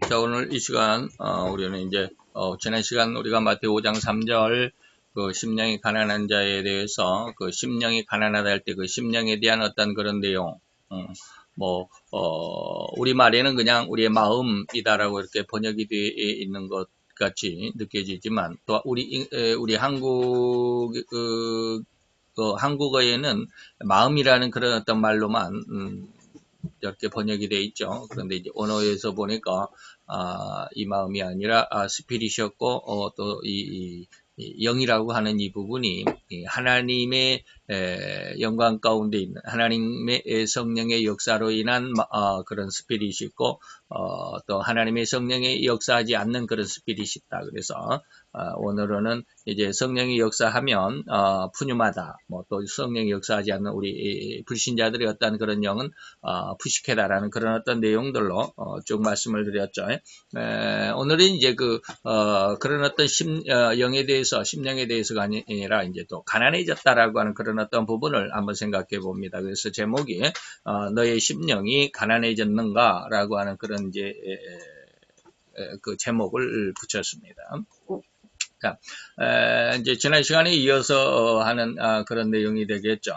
자, 오늘 이 시간, 우리는 이제, 지난 시간 우리가 마태오 5장 3절, 그 심령이 가난한 자에 대해서, 그 심령이 가난하다 할 때 그 심령에 대한 어떤 그런 내용, 우리말에는 그냥 우리의 마음이다라고 이렇게 번역이 되어 있는 것 같이 느껴지지만, 또 우리 한국어에는 마음이라는 그런 어떤 말로만, 이렇게 번역이 되어 있죠. 그런데 이제 언어에서 보니까 이 마음이 아니라 스피릿이었고 또 이 영이라고 하는 이 부분이 하나님의 영광 가운데 있는 하나님의 성령의 역사로 인한 그런 스피릿이 있고 또 하나님의 성령의 역사하지 않는 그런 스피릿이 있다. 그래서 오늘은 이제 성령이 역사하면 푸뉴마다, 또 성령이 역사하지 않는 우리 불신자들의 어떤 그런 영은 푸시케다라는 그런 어떤 내용들로 쭉 말씀을 드렸죠. 오늘은 이제 그런 어떤 영에 대해서, 심령에 대해서가 아니라 이제 또 가난해졌다라고 하는 그런 어떤 부분을 한번 생각해 봅니다. 그래서 제목이 너의 심령이 가난해졌는가라고 하는 그런 이제 그 제목을 붙였습니다. 자, 이제 지난 시간에 이어서 하는 그런 내용이 되겠죠.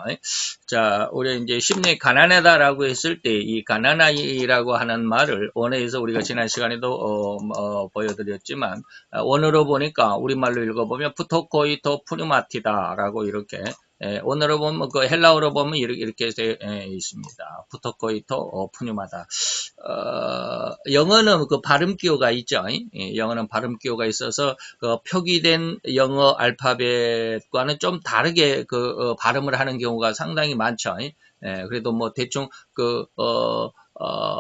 자, 우리 이제 심령이 가난하다라고 했을 때 이 가난하이라고 하는 말을 원어에서 우리가 지난 시간에도 보여드렸지만 원어로 보니까 우리말로 읽어보면 푸토코이토 푸뉴마티다라고 이렇게 원어로 보면 그 헬라어로 보면 이렇게 되어 있습니다. 푸토코이토 푸뉴마다. 영어는 그 발음 기호가 있죠. 영어는 발음 기호가 있어서 그 표기된 영어 알파벳과는 좀 다르게 그 발음을 하는 경우가 상당히 많죠. 그래도 뭐 대충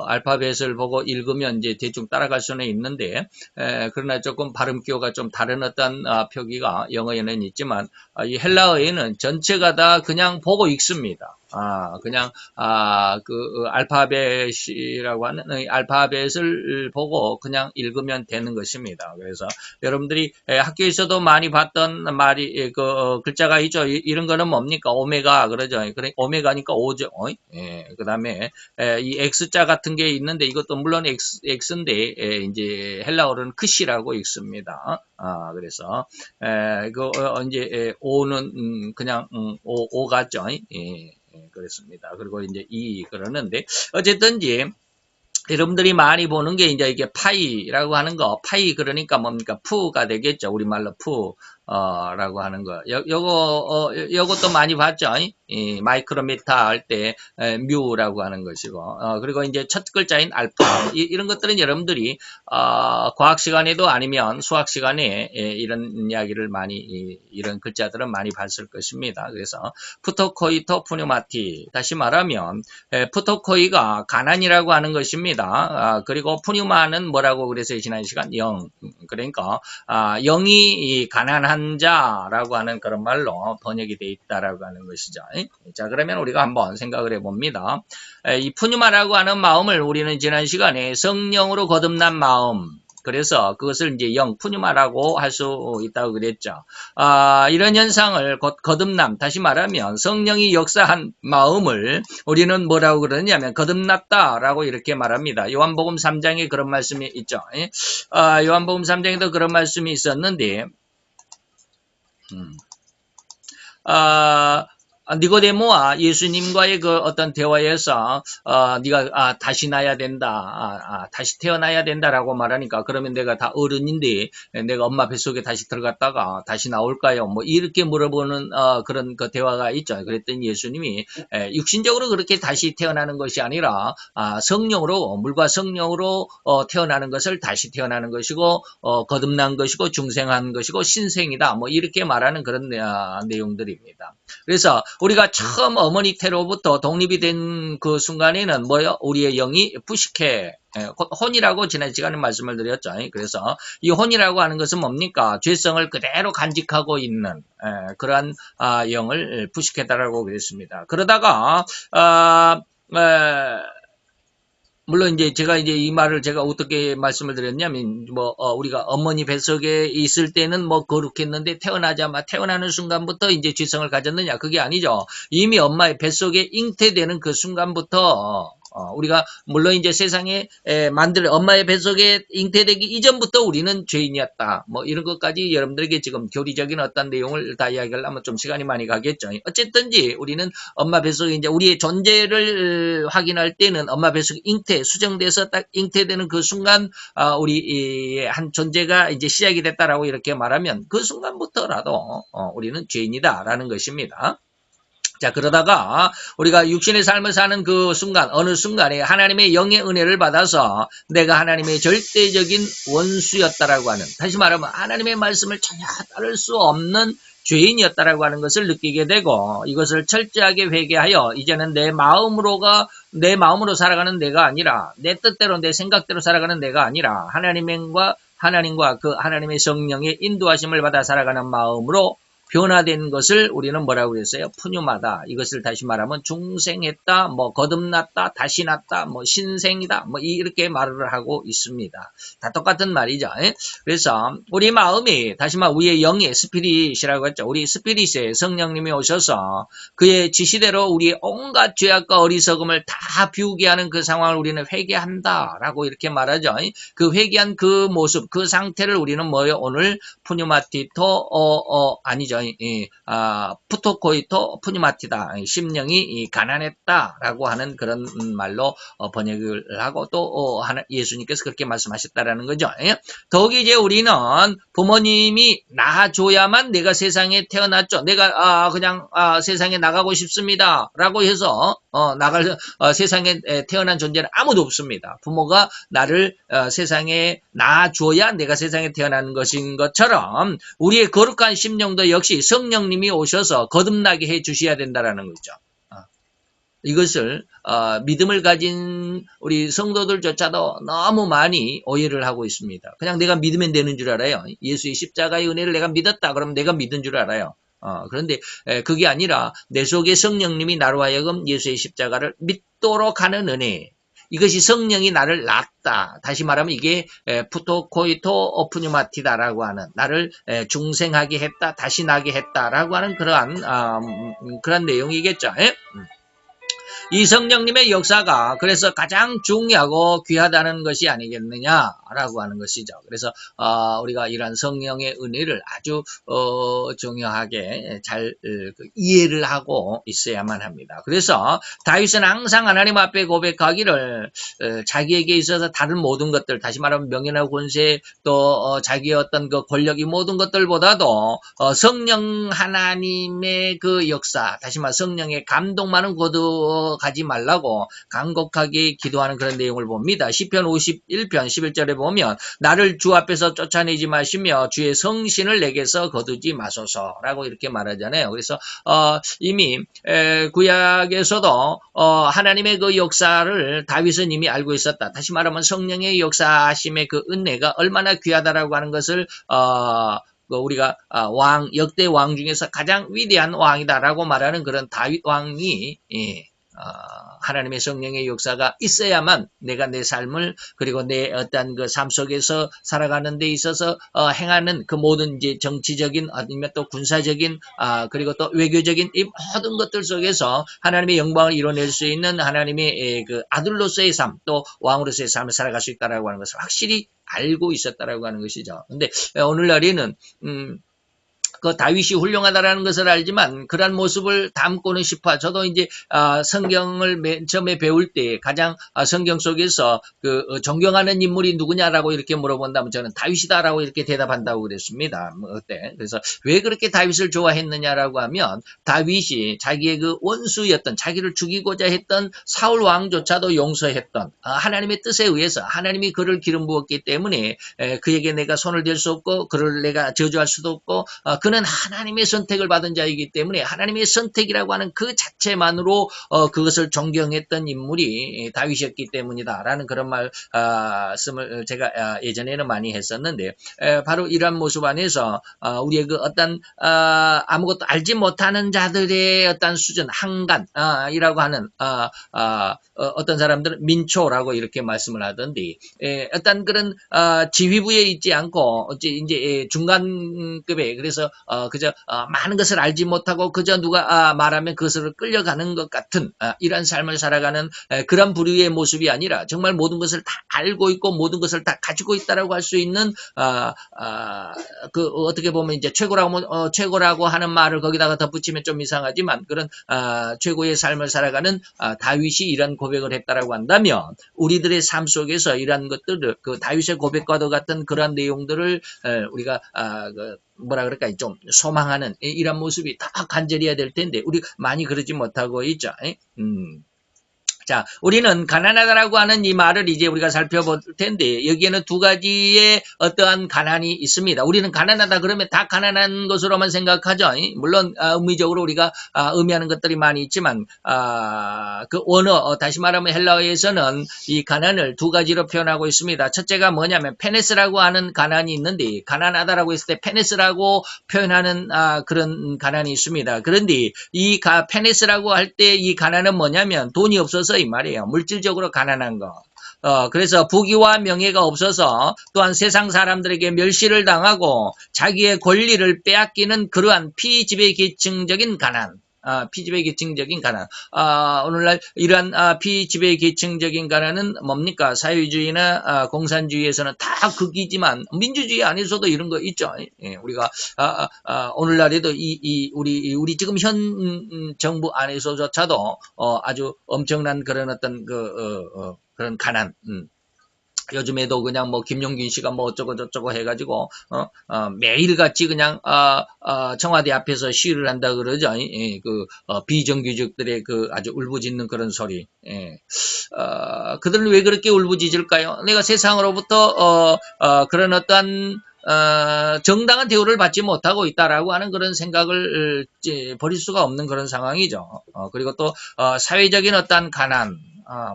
알파벳을 보고 읽으면 이제 대충 따라갈 수는 있는데, 그러나 조금 발음 기호가 좀 다른 어떤 표기가 영어에는 있지만, 이 헬라어에는 전체가 다 그냥 보고 읽습니다. 그냥, 알파벳이라고 하는, 알파벳을 보고 그냥 읽으면 되는 것입니다. 그래서 여러분들이 학교에서도 많이 봤던 말이, 글자가 있죠. 이런 거는 뭡니까? 오메가, 그러죠. 그래, 오메가니까 오죠. 그 다음에, 이 X자 같은 게 있는데, 이것도 물론 X인데, 이제 헬라어로는 크시라고 읽습니다. 그래서, 이제, O는, 그냥, O 같죠. 그렇습니다. 그리고 이제 그러는데 어쨌든지 여러분들이 많이 보는 게 이제 이게 파이라고 하는 거, 파이 그러니까 뭡니까? 푸가 되겠죠. 우리말로 라고 하는 거. 요것도 많이 봤죠. 마이크로미터 할 때, 뮤라고 하는 것이고, 그리고 이제 첫 글자인 알파. 이런 것들은 여러분들이, 과학 시간에도 아니면 수학 시간에 이런 이야기를 이런 글자들은 많이 봤을 것입니다. 그래서, 푸토코이토 푸뉴마티. 다시 말하면, 푸토코이가 가난이라고 하는 것입니다. 그리고 푸뉴마는 뭐라고 그랬어요? 지난 시간? 영. 그러니까, 영이 가난한 자라고 하는 그런 말로 번역이 되어 있다라고 하는 것이죠. 자, 그러면 우리가 한번 생각을 해봅니다. 이 푸뉴마라고 하는 마음을 우리는 지난 시간에 성령으로 거듭난 마음, 그래서 그것을 이제 푸뉴마라고 할 수 있다고 그랬죠. 이런 현상을 거듭남, 다시 말하면 성령이 역사한 마음을 우리는 뭐라고 그러냐면 거듭났다라고 이렇게 말합니다. 요한복음 3장에 그런 말씀이 있죠. 요한복음 3장에도 그런 말씀이 있었는데, 니고데모와 예수님과의 그 어떤 대화에서 네가 다시 나야 된다, 다시 태어나야 된다라고 말하니까, 그러면 내가 다 어른인데 내가 엄마 뱃속에 다시 들어갔다가 다시 나올까요? 뭐 이렇게 물어보는 그런 그 대화가 있죠. 그랬더니 예수님이 육신적으로 그렇게 다시 태어나는 것이 아니라 성령으로, 물과 성령으로 태어나는 것을 다시 태어나는 것이고, 거듭난 것이고, 중생한 것이고, 신생이다, 뭐 이렇게 말하는 그런 내용들입니다. 그래서 우리가 처음 어머니 태로부터 독립이 된 그 순간에는 뭐요? 우리의 영이 부식해, 혼이라고 지난 시간에 말씀을 드렸죠. 그래서 이 혼이라고 하는 것은 뭡니까? 죄성을 그대로 간직하고 있는 그러한 영을 부식해다라고 그랬습니다. 그러다가 물론 이제 제가 이제 이 말을 제가 어떻게 말씀을 드렸냐면, 우리가 어머니 뱃속에 있을 때는 뭐 거룩했는데 태어나는 순간부터 이제 죄성을 가졌느냐, 그게 아니죠. 이미 엄마의 뱃속에 잉태되는 그 순간부터 우리가 물론 이제 세상에 엄마의 뱃속에 잉태되기 이전부터 우리는 죄인이었다. 뭐 이런 것까지 여러분들에게 지금 교리적인 어떤 내용을 다 이야기하려면 좀 시간이 많이 가겠죠. 어쨌든지 우리는 엄마 뱃속에 이제 우리의 존재를 확인할 때는 엄마 뱃속에 수정돼서 딱 잉태되는 그 순간 우리 한 존재가 이제 시작이 됐다라고 이렇게 말하면 그 순간부터라도 우리는 죄인이다라는 것입니다. 자, 그러다가 우리가 육신의 삶을 사는 그 순간, 어느 순간에 하나님의 영의 은혜를 받아서 내가 하나님의 절대적인 원수였다라고 하는, 다시 말하면 하나님의 말씀을 전혀 따를 수 없는 죄인이었다라고 하는 것을 느끼게 되고, 이것을 철저하게 회개하여 이제는 내 마음으로 살아가는 내가 아니라, 내 뜻대로 내 생각대로 살아가는 내가 아니라 하나님과 그 하나님의 성령의 인도하심을 받아 살아가는 마음으로 변화된 것을 우리는 뭐라고 그랬어요? 푸뉴마다. 이것을 다시 말하면 중생했다, 뭐 거듭났다, 다시 났다, 뭐 신생이다, 뭐 이렇게 말을 하고 있습니다. 다 똑같은 말이죠. 그래서 우리 마음이 다시 말하면 우리의 영의 스피릿이라고 했죠. 우리 스피릿에 성령님이 오셔서 그의 지시대로 우리의 온갖 죄악과 어리석음을 다 비우게 하는 그 상황을 우리는 회개한다라고 이렇게 말하죠. 그 회개한 그 모습, 그 상태를 우리는 뭐예요? 오늘 푸뉴마티토 아니죠. 푸토코이토 푸니마티다. 심령이 가난했다라고 하는 그런 말로 번역을 하고 또 예수님께서 그렇게 말씀하셨다라는 거죠. 더욱이 이제 우리는 부모님이 낳아줘야만 내가 세상에 태어났죠. 내가 그냥 세상에 나가고 싶습니다라고 해서 세상에 태어난 존재는 아무도 없습니다. 부모가 나를 세상에 낳아줘야 내가 세상에 태어난 것인 것처럼 우리의 거룩한 심령도 역시 성령님이 오셔서 거듭나게 해 주셔야 된다라는 거죠. 이것을 믿음을 가진 우리 성도들조차도 너무 많이 오해를 하고 있습니다. 그냥 내가 믿으면 되는 줄 알아요. 예수의 십자가의 은혜를 내가 믿었다 그러면 내가 믿은 줄 알아요. 그런데 그게 아니라 내 속에 성령님이 나로 하여금 예수의 십자가를 믿도록 하는 은혜, 이것이 성령이 나를 낳았다. 다시 말하면 이게 푸토코이토 오프뉴마티다라고 하는, 나를 중생하게 했다, 다시 나게 했다라고 하는 그러한 내용이겠죠. 이 성령님의 역사가 그래서 가장 중요하고 귀하다는 것이 아니겠느냐라고 하는 것이죠. 그래서 우리가 이러한 성령의 은혜를 아주 중요하게 잘 이해를 하고 있어야만 합니다. 그래서 다윗은 항상 하나님 앞에 고백하기를 자기에게 있어서 다른 모든 것들, 다시 말하면 명예나 권세, 또 자기의 어떤 그 권력, 이 모든 것들보다도 성령 하나님의 그 역사, 다시 말하면 성령의 감동만은 가지 말라고 간곡하게 기도하는 그런 내용을 봅니다. 시편 51편 11절에 보면 나를 주 앞에서 쫓아내지 마시며 주의 성신을 내게서 거두지 마소서라고 이렇게 말하잖아요. 그래서 이미 구약에서도 하나님의 그 역사를 다윗은 이미 알고 있었다. 다시 말하면 성령의 역사하심의 그 은혜가 얼마나 귀하다라고 하는 것을 우리가 역대 왕 중에서 가장 위대한 왕이다라고 말하는 그런 다윗 왕이 하나님의 성령의 역사가 있어야만 내가 내 삶을, 그리고 내 어떤 그 삶 속에서 살아가는 데 있어서 행하는 그 모든 이제 정치적인, 아니면 또 군사적인, 그리고 또 외교적인 이 모든 것들 속에서 하나님의 영광을 이뤄낼 수 있는 하나님의 그 아들로서의 삶, 또 왕으로서의 삶을 살아갈 수 있다라고 하는 것을 확실히 알고 있었다라고 하는 것이죠. 근데 오늘날에는 그 다윗이 훌륭하다라는 것을 알지만 그러한 모습을 담고는 싶어. 저도 이제 성경을 맨 처음에 배울 때 가장 성경 속에서 그 존경하는 인물이 누구냐라고 이렇게 물어본다면 저는 다윗이다라고 이렇게 대답한다고 그랬습니다. 그때. 그래서 왜 그렇게 다윗을 좋아했느냐라고 하면 다윗이 자기의 그 원수였던, 자기를 죽이고자 했던 사울 왕조차도 용서했던, 하나님의 뜻에 의해서 하나님이 그를 기름 부었기 때문에 그에게 내가 손을 댈 수 없고 그를 내가 저주할 수도 없고 그는 하나님의 선택을 받은 자이기 때문에 하나님의 선택이라고 하는 그 자체만으로 그것을 존경했던 인물이 다윗이었기 때문이다라는 그런 말씀을 제가 예전에는 많이 했었는데, 바로 이러한 모습 안에서 우리의 그 어떤 아무것도 알지 못하는 자들의 어떤 수준, 한간이라고 하는 어떤 사람들은 민초라고 이렇게 말씀을 하던데, 어떤 그런 지휘부에 있지 않고 이제 중간급에, 그래서 그저 많은 것을 알지 못하고 그저 누가 말하면 그것을 끌려가는 것 같은 이런 삶을 살아가는 그런 부류의 모습이 아니라 정말 모든 것을 다 알고 있고 모든 것을 다 가지고 있다라고 할 수 있는 그 어떻게 보면 이제 최고라고 하는 말을 거기다가 덧붙이면 좀 이상하지만 그런 최고의 삶을 살아가는 다윗이 이런 고백을 했다라고 한다면 우리들의 삶 속에서 이러한 것들을 그 다윗의 고백과도 같은 그러한 내용들을 우리가 뭐라 그럴까 좀 소망하는 이런 모습이 다 간절해야 될 텐데 우리 많이 그러지 못하고 있죠. 자, 우리는 가난하다라고 하는 이 말을 이제 우리가 살펴볼 텐데 여기에는 두 가지의 어떠한 가난이 있습니다. 우리는 가난하다 그러면 다 가난한 것으로만 생각하죠. 물론 의미적으로 우리가 의미하는 것들이 많이 있지만 그 원어 다시 말하면 헬라어에서는 이 가난을 두 가지로 표현하고 있습니다. 첫째가 뭐냐면 페네스라고 하는 가난이 있는데 가난하다라고 했을 때 페네스라고 표현하는 그런 가난이 있습니다. 그런데 이 페네스라고 할 때 이 가난은 뭐냐면 돈이 없어서 이 말이에요. 물질적으로 가난한 거. 그래서 부귀와 명예가 없어서 또한 세상 사람들에게 멸시를 당하고 자기의 권리를 빼앗기는 그러한 피지배계층적인 가난. 피지배계층적인 가난. 오늘날 이러한 피지배계층적인 가난은 뭡니까? 사회주의나 공산주의에서는 다 극이지만 민주주의 안에서도 이런 거 있죠. 예, 우리가 오늘날에도 우리 지금 현 정부 안에서조차도 아주 엄청난 그런 어떤 그런 가난. 요즘에도 그냥 뭐 김용균 씨가 뭐 어쩌고 저쩌고 해가지고 매일같이 그냥 청와대 앞에서 시위를 한다 그러죠. 예, 비정규직들의 아주 울부짖는 그런 소리. 예. 그들은 왜 그렇게 울부짖을까요? 내가 세상으로부터 그런 어떠한 정당한 대우를 받지 못하고 있다라고 하는 그런 생각을 버릴 수가 없는 그런 상황이죠. 그리고 또 사회적인 어떠한 가난.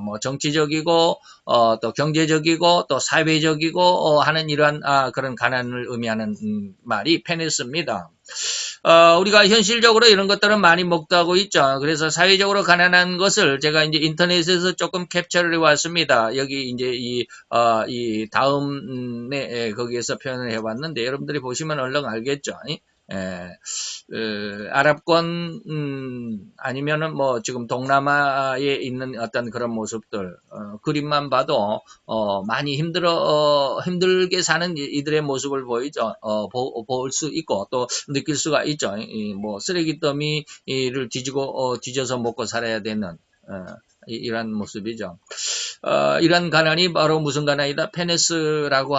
뭐 정치적이고 또 경제적이고 또 사회적이고 하는 이러한 그런 가난을 의미하는 말이 페네스입니다. 우리가 현실적으로 이런 것들은 많이 목도하고 있죠. 그래서 사회적으로 가난한 것을 제가 이제 인터넷에서 조금 캡처를 해왔습니다. 여기 이제 이 다음에 거기에서 표현을 해봤는데 여러분들이 보시면 얼른 알겠죠. 아랍권 아니면은 뭐 지금 동남아에 있는 어떤 그런 모습들 그림만 봐도 많이 힘들게 사는 이들의 모습을 보이죠. 볼 수 있고 또 느낄 수가 있죠. 뭐 쓰레기 더미를 뒤져서 먹고 살아야 되는 이런 모습이죠. 이런 가난이 바로 무슨 가난이다? 페네스라고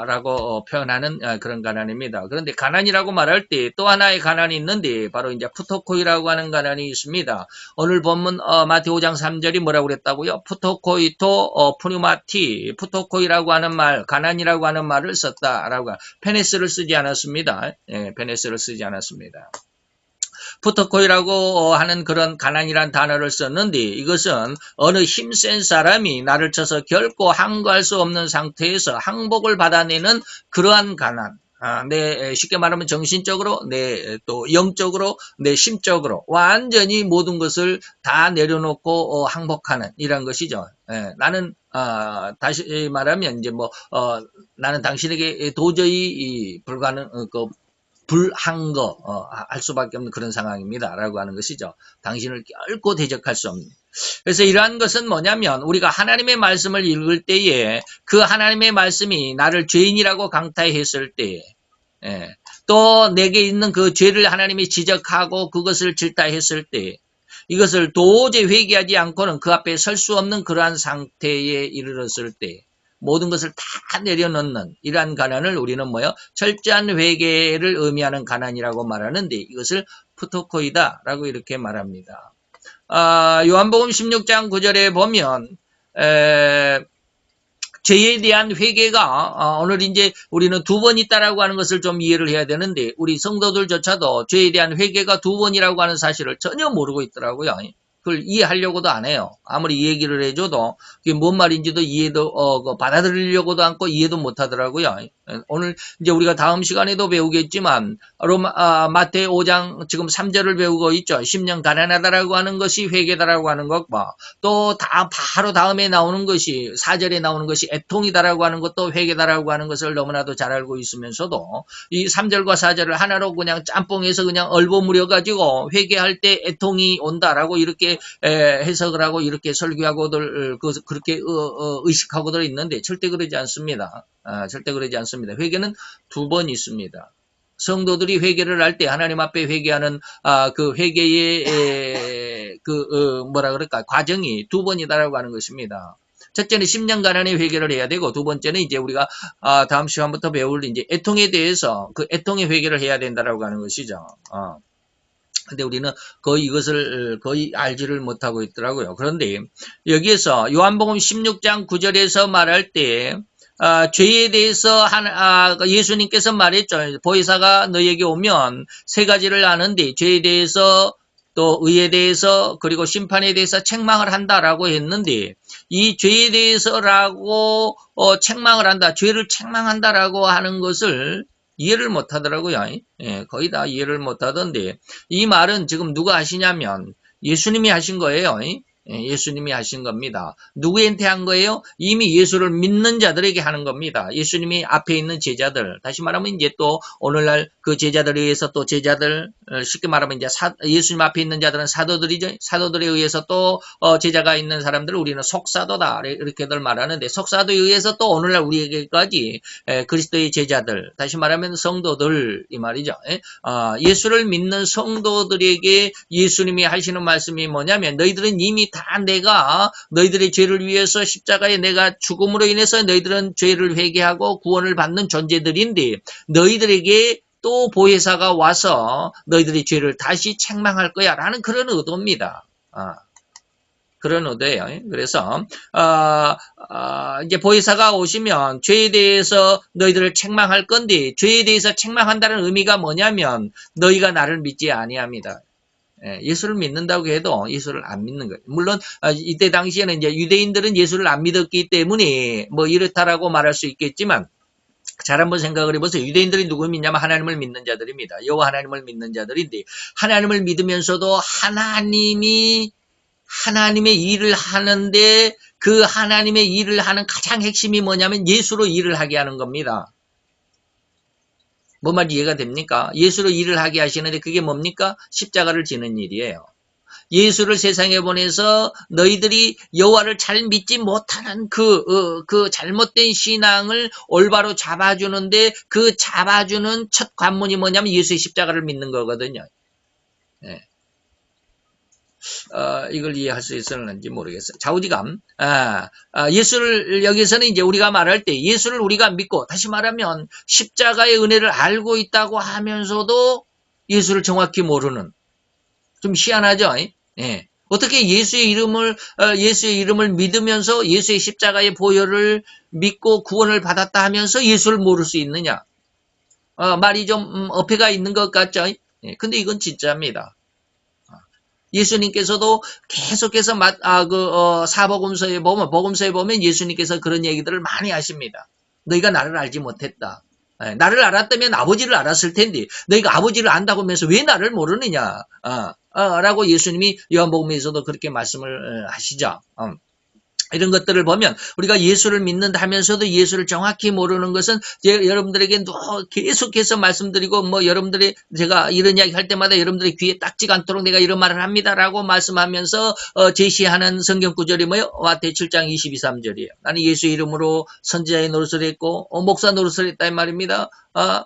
라고 표현하는 그런 가난입니다. 그런데 가난이라고 말할 때 또 하나의 가난이 있는데 바로 이제 푸토코이라고 하는 가난이 있습니다. 오늘 본문 마태오 5장 3절이 뭐라고 그랬다고요? 푸토코이토 푸뉴마티 푸토코이라고 하는 말, 가난이라고 하는 말을 썼다라고 페네스를 쓰지 않았습니다. 예, 페네스를 쓰지 않았습니다. 푸토코이라고 하는 그런 가난이란 단어를 썼는데 이것은 어느 힘센 사람이 나를 쳐서 결코 항거할 수 없는 상태에서 항복을 받아내는 그러한 가난. 쉽게 말하면 정신적으로, 또 영적으로, 심적으로 완전히 모든 것을 다 내려놓고 항복하는 이런 것이죠. 나는 다시 말하면 이제 나는 당신에게 도저히 불한거 할 수밖에 없는 그런 상황입니다. 라고 하는 것이죠. 당신을 결코 대적할 수 없는. 그래서 이러한 것은 뭐냐면 우리가 하나님의 말씀을 읽을 때에 그 하나님의 말씀이 나를 죄인이라고 강타했을 때에 또 내게 있는 그 죄를 하나님이 지적하고 그것을 질타했을 때 이것을 도저히 회개하지 않고는 그 앞에 설 수 없는 그러한 상태에 이르렀을 때 모든 것을 다 내려놓는 이러한 가난을 우리는 철저한 회개를 의미하는 가난이라고 말하는데 이것을 푸토코이다라고 이렇게 말합니다. 요한복음 16장 9절에 보면 죄에 대한 회개가 오늘 이제 우리는 두 번 있다라고 하는 것을 좀 이해를 해야 되는데 우리 성도들조차도 죄에 대한 회개가 두 번이라고 하는 사실을 전혀 모르고 있더라고요. 그걸 이해하려고도 안 해요. 아무리 이 얘기를 해줘도 그게 뭔 말인지도 이해도 받아들이려고도 않고 이해도 못 하더라고요. 오늘 이제 우리가 다음 시간에도 배우겠지만 마태 5장 지금 3절을 배우고 있죠. 10년 가난하다라고 하는 것이 회개다라고 하는 것과 또 바로 다음에 나오는 것이 4절에 나오는 것이 애통이다라고 하는 것도 회개다라고 하는 것을 너무나도 잘 알고 있으면서도 이 3절과 4절을 하나로 그냥 짬뽕해서 그냥 얼버무려 가지고 회개할 때 애통이 온다라고 이렇게 해석을 하고 이렇게 설교하고들 그렇게 의식하고들 있는데 절대 그러지 않습니다. 절대 그러지 않습니다. 회개는 2번 있습니다. 성도들이 회개를 할 때 하나님 앞에 회개하는 그 회개의 뭐라 그럴까 과정이 2번이다라고 하는 것입니다. 첫째는 10년 가난의 회개를 해야 되고 두 번째는 이제 우리가 다음 시간부터 배울 이제 애통에 대해서 그 애통의 회개를 해야 된다라고 하는 것이죠. 근데 우리는 거의 이것을 거의 알지를 못하고 있더라고요. 그런데 여기에서 요한복음 16장 9절에서 말할 때 죄에 대해서 예수님께서 말했죠. 보혜사가 너에게 오면 3가지를 아는데 죄에 대해서 또 의에 대해서 그리고 심판에 대해서 책망을 한다라고 했는데 이 죄에 대해서라고 책망을 한다. 죄를 책망한다라고 하는 것을 이해를 못하더라고요. 거의 다 이해를 못하던데 이 말은 지금 누가 하시냐면 예수님이 하신 거예요. 예수님이 하신 겁니다. 누구한테 한 거예요? 이미 예수를 믿는 자들에게 하는 겁니다. 예수님이 앞에 있는 제자들, 다시 말하면 이제 또 오늘날 그 제자들에 의해서 또 제자들, 쉽게 말하면 이제 예수님 앞에 있는 자들은 사도들이죠. 사도들에 의해서 또 제자가 있는 사람들을 우리는 속사도다 이렇게들 말하는데 속사도에 의해서 또 오늘날 우리에게까지 그리스도의 제자들, 다시 말하면 성도들 이 말이죠. 예수를 믿는 성도들에게 예수님이 하시는 말씀이 뭐냐면 너희들은 이미 다 내가 너희들의 죄를 위해서 십자가에 내가 죽음으로 인해서 너희들은 죄를 회개하고 구원을 받는 존재들인데 너희들에게 또 보혜사가 와서 너희들의 죄를 다시 책망할 거야 라는 그런 의도입니다. 그런 의도예요. 그래서 이제 보혜사가 오시면 죄에 대해서 너희들을 책망할 건데 죄에 대해서 책망한다는 의미가 뭐냐면 너희가 나를 믿지 아니합니다. 예수를 믿는다고 해도 예수를 안 믿는 거예요. 물론 이때 당시에는 이제 유대인들은 예수를 안 믿었기 때문에 뭐 이렇다라고 말할 수 있겠지만 잘 한번 생각을 해보세요. 유대인들이 누구 믿냐면 하나님을 믿는 자들입니다. 여호와 하나님을 믿는 자들인데 하나님을 믿으면서도 하나님의 일을 하는데 그 하나님의 일을 하는 가장 핵심이 뭐냐면 예수로 일을 하게 하는 겁니다. 뭐 말이 이해가 됩니까? 예수로 일을 하게 하시는데 그게 뭡니까? 십자가를 지는 일이에요. 예수를 세상에 보내서 너희들이 여호와를 잘 믿지 못하는 그 잘못된 신앙을 올바로 잡아주는데 그 잡아주는 첫 관문이 뭐냐면 예수의 십자가를 믿는 거거든요. 이걸 이해할 수 있었는지 모르겠어요. 좌우지감. 예수를 여기서는 이제 우리가 말할 때 예수를 우리가 믿고 다시 말하면 십자가의 은혜를 알고 있다고 하면서도 예수를 정확히 모르는 좀 희한하죠. 어떻게 예수의 이름을 믿으면서 예수의 십자가의 보혈을 믿고 구원을 받았다 하면서 예수를 모를 수 있느냐? 말이 좀 어폐가 있는 것 같죠. 근데 이건 진짜입니다. 예수님께서도 계속해서 사복음서에 보면 예수님께서 그런 얘기들을 많이 하십니다. 너희가 나를 알지 못했다. 나를 알았다면 아버지를 알았을 텐데 너희가 아버지를 안다고 하면서 왜 나를 모르느냐 라고 예수님이 요한복음에서도 그렇게 말씀을 하시죠. 이런 것들을 보면 우리가 예수를 믿는다 하면서도 예수를 정확히 모르는 것은 여러분들에게 계속해서 말씀드리고 여러분들이 제가 이런 이야기 할 때마다 여러분들의 귀에 딱지가 않도록 내가 이런 말을 합니다라고 말씀하면서 제시하는 성경 구절이 뭐예요? 마태 7장 22, 3절이에요. 나는 예수의 이름으로 선지자의 노릇을 했고 목사 노릇을 했다 이 말입니다.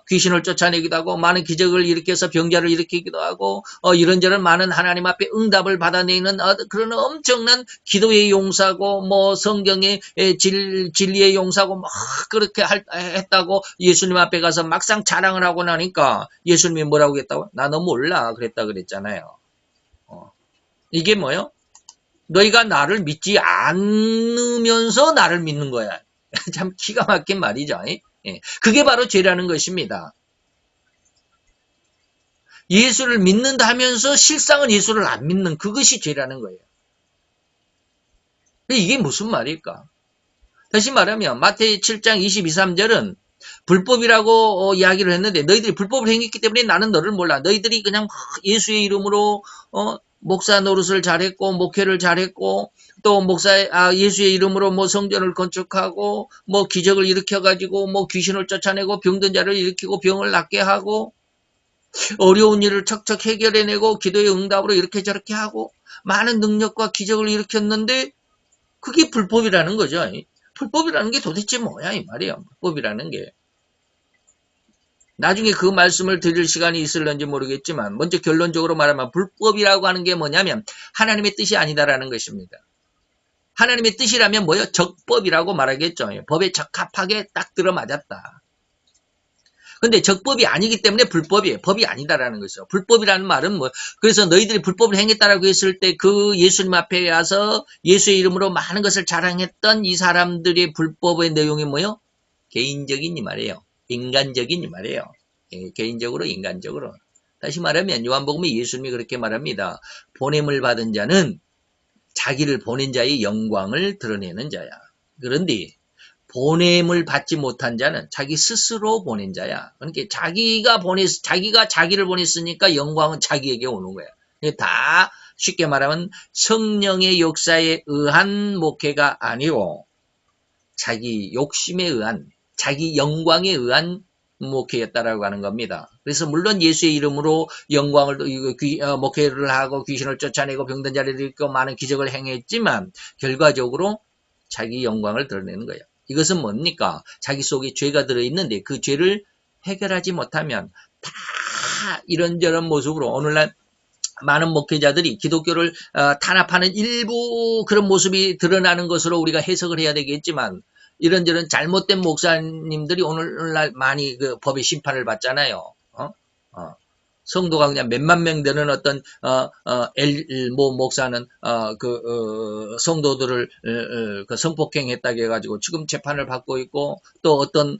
귀신을 쫓아내기도 하고 많은 기적을 일으켜서 병자를 일으키기도 하고 이런저런 많은 하나님 앞에 응답을 받아내는 그런 엄청난 기도의 용사고 성경의 진리의 용사고 막 그렇게 했다고 예수님 앞에 가서 막상 자랑을 하고 나니까 예수님이 뭐라고 했다고? 나는 몰라 그랬다 그랬잖아요. 이게 뭐예요? 너희가 나를 믿지 않으면서 나를 믿는 거야. 참 기가 막힌 말이죠. 그게 바로 죄라는 것입니다. 예수를 믿는다 하면서 실상은 예수를 안 믿는 그것이 죄라는 거예요. 이게 무슨 말일까? 다시 말하면 마태 7장 22, 3절은 불법이라고 이야기를 했는데 너희들이 불법을 행했기 때문에 나는 너를 몰라. 너희들이 그냥 예수의 이름으로 목사 노릇을 잘했고 목회를 잘했고 또 예수의 이름으로 뭐 성전을 건축하고 뭐 기적을 일으켜가지고 뭐 귀신을 쫓아내고 병든 자를 일으키고 병을 낫게 하고 어려운 일을 척척 해결해내고 기도의 응답으로 이렇게 저렇게 하고 많은 능력과 기적을 일으켰는데 그게 불법이라는 거죠. 불법이라는 게 도대체 뭐야 이 말이에요. 불법이라는 게. 나중에 그 말씀을 드릴 시간이 있을런지 모르겠지만 먼저 결론적으로 말하면 불법이라고 하는 게 뭐냐면 하나님의 뜻이 아니다라는 것입니다. 하나님의 뜻이라면 뭐요? 적법이라고 말하겠죠. 법에 적합하게 딱 들어맞았다. 근데 적법이 아니기 때문에 불법이에요. 법이 아니다라는 것이죠. 불법이라는 말은 뭐 그래서 너희들이 불법을 행했다라고 했을 때 그 예수님 앞에 와서 예수의 이름으로 많은 것을 자랑했던 이 사람들의 불법의 내용이 뭐요? 개인적인 이 말이에요. 인간적인 이 말이에요. 개인적으로 인간적으로. 다시 말하면 요한복음에 예수님이 그렇게 말합니다. 보냄을 받은 자는 자기를 보낸 자의 영광을 드러내는 자야. 그런데 보냄을 받지 못한 자는 자기 스스로 보낸 자야. 그러니까 자기가 자기를 보냈으니까 영광은 자기에게 오는 거야. 다 쉽게 말하면 성령의 역사에 의한 목회가 아니고 자기 욕심에 의한 자기 영광에 의한 목회였다라고 하는 겁니다. 그래서 물론 예수의 이름으로 영광을 목회를 하고 귀신을 쫓아내고 병든 자를 일으키고 많은 기적을 행했지만 결과적으로 자기 영광을 드러내는 거예요. 이것은 뭡니까? 자기 속에 죄가 들어있는데 그 죄를 해결하지 못하면 다 이런저런 모습으로 오늘날 많은 목회자들이 기독교를 탄압하는 일부 그런 모습이 드러나는 것으로 우리가 해석을 해야 되겠지만 이런저런 잘못된 목사님들이 오늘날 많이 그 법의 심판을 받잖아요. 성도가 그냥 몇만 명 되는 어떤 목사는 성도들을 성폭행했다고 해가지고 지금 재판을 받고 있고 또 어떤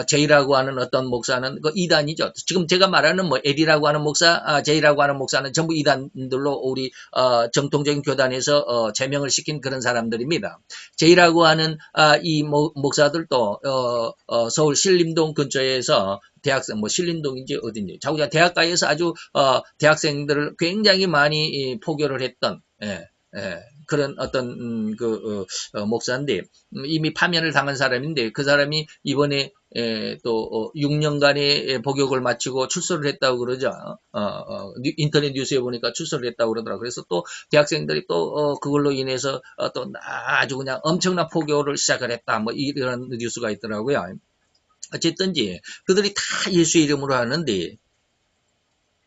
제이라고 하는 어떤 목사는 그 이단이죠. 지금 제가 말하는 뭐 엘이라고 하는 목사, 제이라고 하는 목사는 전부 이단들로 우리 정통적인 교단에서 제명을 시킨 그런 사람들입니다. 제이라고 하는 이 목사들도 서울 신림동 근처에서 대학생, 신림동인지 어딘지, 자기가 대학가에서 아주, 대학생들을 굉장히 많이 포교를 했던, 그런 어떤, 목사인데, 이미 파면을 당한 사람인데, 그 사람이 이번에, 또, 6년간의 복역을 마치고 출소를 했다고 그러죠. 인터넷 뉴스에 보니까 출소를 했다고 그러더라고요. 그래서 또, 대학생들이 또, 그걸로 인해서, 또 아주 그냥 엄청난 포교를 시작을 했다. 이런 뉴스가 있더라고요. 어쨌든지 그들이 다 예수의 이름으로 하는데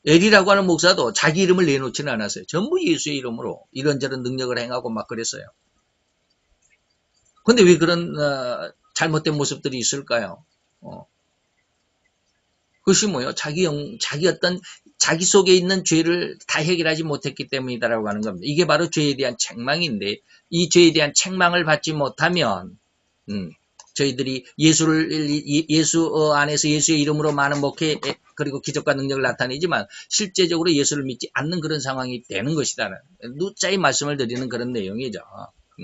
엘이라고 하는 목사도 자기 이름을 내놓지는 않았어요. 전부 예수의 이름으로 이런저런 능력을 행하고 막 그랬어요. 근데 왜 그런 잘못된 모습들이 있을까요? 그것이 뭐예요? 자기 속에 있는 죄를 다 해결하지 못했기 때문이다라고 하는 겁니다. 이게 바로 죄에 대한 책망인데 이 죄에 대한 책망을 받지 못하면 저희들이 예수 안에서 예수의 이름으로 많은 목회 그리고 기적과 능력을 나타내지만 실제적으로 예수를 믿지 않는 그런 상황이 되는 것이다. 누짜이 말씀을 드리는 그런 내용이죠.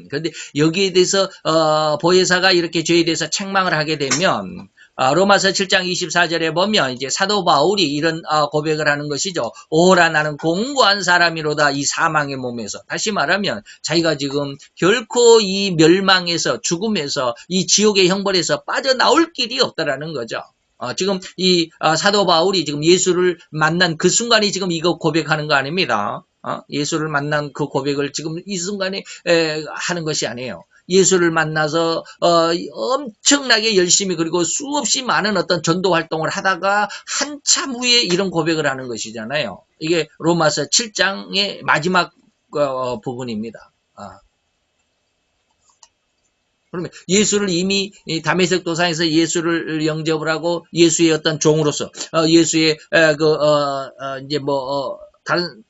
그런데 여기에 대해서 보혜사가 이렇게 죄에 대해서 책망을 하게 되면 로마서 7장 24절에 보면 이제 사도 바울이 이런 고백을 하는 것이죠. 오라 나는 공고한 사람이로다 이 사망의 몸에서. 다시 말하면 자기가 지금 결코 이 멸망에서 죽음에서 이 지옥의 형벌에서 빠져나올 길이 없다라는 거죠. 지금 이 사도 바울이 지금 예수를 만난 그 순간이 지금 이거 고백하는 거 아닙니다. 예수를 만난 그 고백을 지금 이 순간에 하는 것이 아니에요. 예수를 만나서 엄청나게 열심히 그리고 수없이 많은 어떤 전도 활동을 하다가 한참 후에 이런 고백을 하는 것이잖아요. 이게 로마서 7장의 마지막 부분입니다. 그러면 예수를 이미 다메섹 도상에서 예수를 영접을 하고 예수의 어떤 종으로서 예수의 다른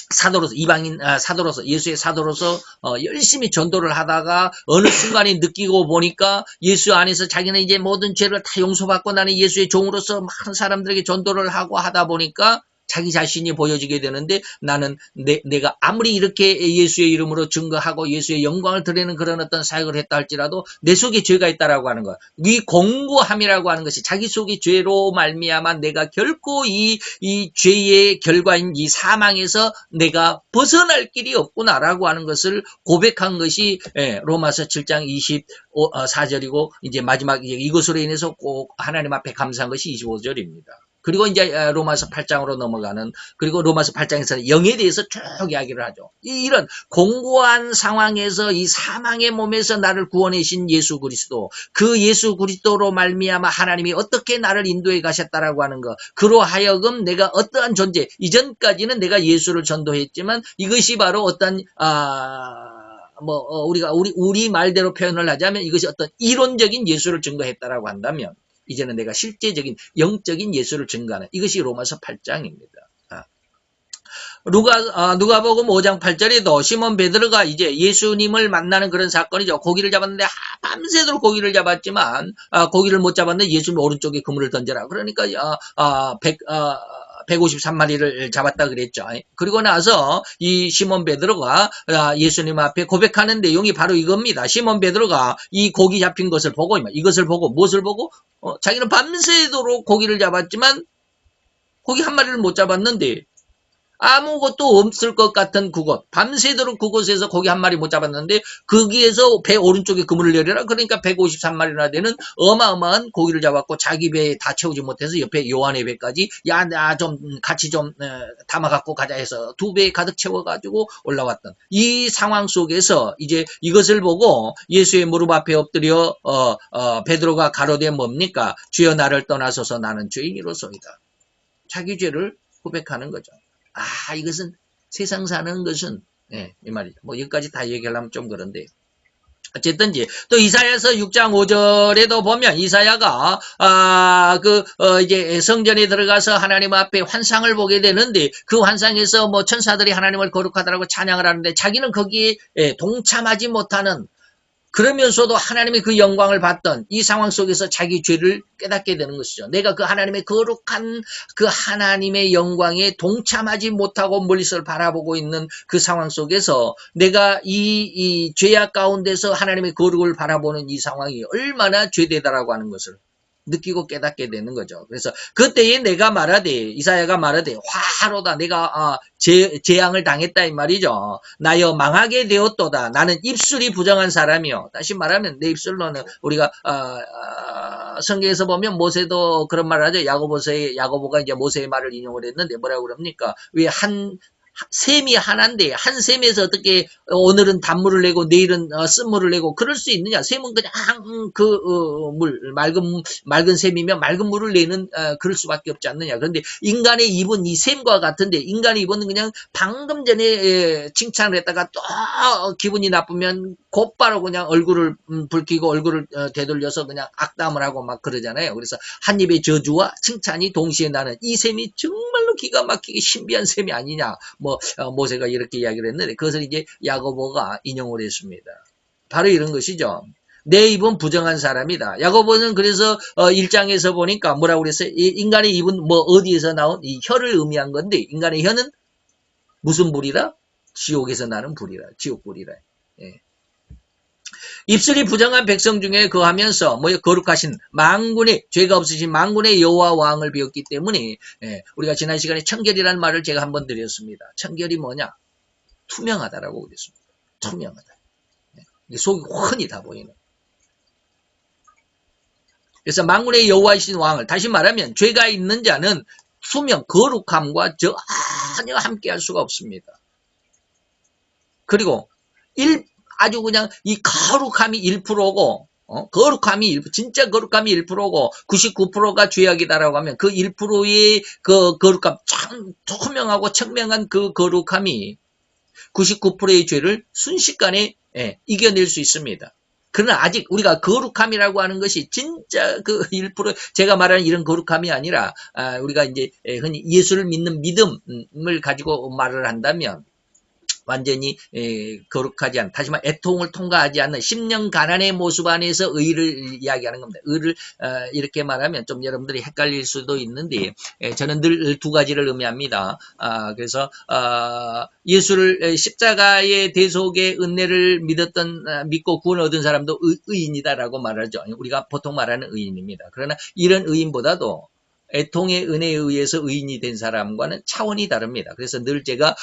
사도로서 이방인 사도로서 예수의 사도로서 열심히 전도를 하다가 어느 순간에 느끼고 보니까 예수 안에서 자기는 이제 모든 죄를 다 용서받고 나는 예수의 종으로서 많은 사람들에게 전도를 하고 하다 보니까 자기 자신이 보여지게 되는데 나는 내가 아무리 이렇게 예수의 이름으로 증거하고 예수의 영광을 드리는 그런 어떤 사역을 했다 할지라도 내 속에 죄가 있다라고 하는 것. 이 공고함이라고 하는 것이 자기 속에 죄로 말미암아 내가 결코 이 죄의 결과인 이 사망에서 내가 벗어날 길이 없구나라고 하는 것을 고백한 것이 로마서 7장 24절이고 이제 마지막 이것으로 인해서 꼭 하나님 앞에 감사한 것이 25절입니다. 그리고 이제 로마서 8장으로 넘어가는, 그리고 로마서 8장에서는 영에 대해서 쭉 이야기를 하죠. 이런 공고한 상황에서 이 사망의 몸에서 나를 구원하신 예수 그리스도, 그 예수 그리스도로 말미암아 하나님이 어떻게 나를 인도해 가셨다라고 하는 것, 그로 하여금 내가 어떠한 존재, 이전까지는 내가 예수를 전도했지만 이것이 바로 어떤 우리 말대로 표현을 하자면 이것이 어떤 이론적인 예수를 증거했다라고 한다면 이제는 내가 실제적인 영적인 예수를 증거하는 이것이 로마서 8장입니다. 누가복음 5장 8절에도 시몬 베드로가 이제 예수님을 만나는 그런 사건이죠. 고기를 잡았는데 밤새도록 고기를 잡았지만 고기를 못 잡았는데 예수님 오른쪽에 그물을 던져라. 그러니까 153마리를 잡았다 그랬죠. 그리고 나서 이 시몬 베드로가 예수님 앞에 고백하는 내용이 바로 이겁니다. 시몬 베드로가 이 고기 잡힌 것을 보고, 이것을 보고, 무엇을 보고? 자기는 밤새도록 고기를 잡았지만 고기 한 마리를 못 잡았는데 아무것도 없을 것 같은 그곳, 밤새도록 그곳에서 고기 한 마리 못 잡았는데 거기에서 배 오른쪽에 그물을 내려라. 그러니까 153마리나 되는 어마어마한 고기를 잡았고 자기 배에 다 채우지 못해서 옆에 요한의 배까지 나 좀 같이 좀 담아갖고 가자 해서 2배에 가득 채워가지고 올라왔던 이 상황 속에서 이제 이것을 보고 예수의 무릎 앞에 엎드려 베드로가 가로되 뭡니까? 주여 나를 떠나소서 나는 죄인이로소이다. 자기 죄를 고백하는 거죠. 이것은 세상 사는 것은 이 말이죠. 여기까지 다 얘기하려면 좀 그런데 어쨌든지 또 이사야서 6장 5절에도 보면 이사야가 이제 성전에 들어가서 하나님 앞에 환상을 보게 되는데 그 환상에서 천사들이 하나님을 거룩하다라고 찬양을 하는데 자기는 거기에 동참하지 못하는, 그러면서도 하나님의 그 영광을 받던 이 상황 속에서 자기 죄를 깨닫게 되는 것이죠. 내가 그 하나님의 거룩한 그 하나님의 영광에 동참하지 못하고 멀리서 바라보고 있는 그 상황 속에서 내가 이 죄악 가운데서 하나님의 거룩을 바라보는 이 상황이 얼마나 죄되다라고 하는 것을 느끼고 깨닫게 되는 거죠. 그래서 그때에 내가 말하되, 이사야가 말하되 화로다, 내가 재앙을 당했다 이 말이죠. 나여 망하게 되었도다. 나는 입술이 부정한 사람이요. 다시 말하면 내 입술로는 우리가 성경에서 보면 모세도 그런 말을 하죠. 야고보가 이제 모세의 말을 인용을 했는데 뭐라고 그럽니까? 왜 셈이 하나인데 한 셈에서 어떻게 오늘은 단물을 내고 내일은 쓴물을 내고 그럴 수 있느냐? 셈은 그냥 맑은 셈이면 맑은 물을 내는 그럴 수밖에 없지 않느냐? 그런데 인간의 입은 이 셈과 같은데 인간의 입은 그냥 방금 전에 칭찬을 했다가 또 기분이 나쁘면 곧바로 그냥 얼굴을 붉히고 얼굴을 되돌려서 그냥 악담을 하고 막 그러잖아요. 그래서 한 입의 저주와 칭찬이 동시에 나는 이 셈이 정말로 기가 막히게 신비한 셈이 아니냐? 모세가 이렇게 이야기를 했는데 그것을 이제 야고보가 인용을 했습니다. 바로 이런 것이죠. 내 입은 부정한 사람이다. 야고보는 그래서 1장에서 보니까 뭐라고 그랬어요? 인간의 입은 어디에서 나온 이 혀를 의미한 건데 인간의 혀는 무슨 불이라? 지옥에서 나는 불이라. 지옥불이라. 예. 입술이 부정한 백성 중에 거하면서 거룩하신 만군의 죄가 없으신 만군의 여호와 왕을 비웠기 때문에 우리가 지난 시간에 청결이라는 말을 제가 한번 드렸습니다. 청결이 뭐냐? 투명하다라고 그랬습니다. 투명하다. 속이 훤히 다 보이는. 그래서 만군의 여호와이신 왕을, 다시 말하면 죄가 있는 자는 투명, 거룩함과 전혀 함께할 수가 없습니다. 그리고 아주 그냥 이 거룩함이 1%고, 거룩함이 진짜 거룩함이 1%고, 99%가 죄악이다라고 하면 그 1%의 그 거룩함, 참 투명하고 청명한 그 거룩함이 99%의 죄를 순식간에 이겨낼 수 있습니다. 그러나 아직 우리가 거룩함이라고 하는 것이 진짜 그 1%, 제가 말하는 이런 거룩함이 아니라, 우리가 이제 흔히 예수를 믿는 믿음을 가지고 말을 한다면, 완전히 거룩하지 않은, 다시 말해 애통을 통과하지 않는 심령 가난의 모습 안에서 의를 이야기하는 겁니다. 의를 이렇게 말하면 좀 여러분들이 헷갈릴 수도 있는데 저는 늘 두 가지를 의미합니다. 그래서 예수를 십자가의 대속의 은혜를 믿고 구원 얻은 사람도 의인이다라고 말하죠. 우리가 보통 말하는 의인입니다. 그러나 이런 의인보다도 애통의 은혜에 의해서 의인이 된 사람과는 차원이 다릅니다. 그래서 늘 제가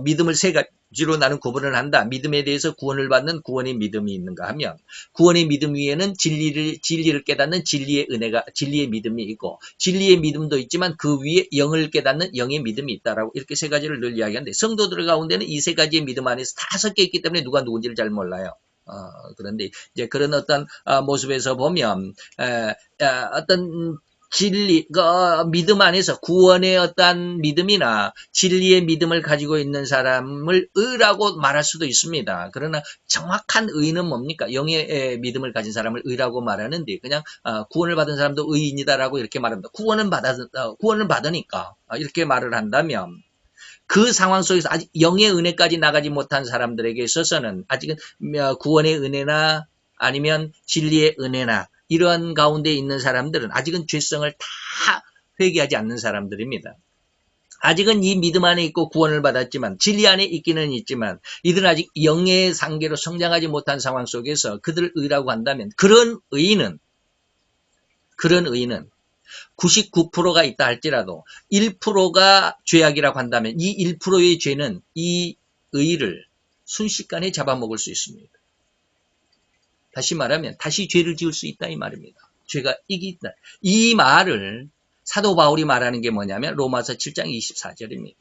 믿음을 세 가지로 나는 구분을 한다. 믿음에 대해서 구원을 받는 구원의 믿음이 있는가 하면, 구원의 믿음 위에는 진리를 깨닫는 진리의 믿음이 있고, 진리의 믿음도 있지만 그 위에 영을 깨닫는 영의 믿음이 있다라고 이렇게 세 가지를 늘 이야기하는데, 성도들 가운데는 이 세 가지의 믿음 안에서 5개 있기 때문에 누가 누군지를 잘 몰라요. 그런데 이제 그런 어떤 모습에서 보면 어떤 진리, 믿음 안에서 구원의 어떤 믿음이나 진리의 믿음을 가지고 있는 사람을 의라고 말할 수도 있습니다. 그러나 정확한 의는 뭡니까? 영의 믿음을 가진 사람을 의라고 말하는데, 그냥 구원을 받은 사람도 의인이다라고 이렇게 말합니다. 구원을 받으니까 이렇게 말을 한다면, 그 상황 속에서 아직 영의 은혜까지 나가지 못한 사람들에게 있어서는 아직은 구원의 은혜나 아니면 진리의 은혜나 이러한 가운데 있는 사람들은 아직은 죄성을 다 회개하지 않는 사람들입니다. 아직은 이 믿음 안에 있고 구원을 받았지만, 진리 안에 있기는 있지만 이들은 아직 영의 상계로 성장하지 못한 상황 속에서 그들을 의라고 한다면, 그런 의인은 99%가 있다 할지라도 1%가 죄악이라고 한다면, 이 1%의 죄는 이 의를 순식간에 잡아먹을 수 있습니다. 다시 말하면 다시 죄를 지을 수 있다 이 말입니다. 죄가 이기다. 이 말을 사도 바울이 말하는 게 뭐냐면 로마서 7장 24절입니다.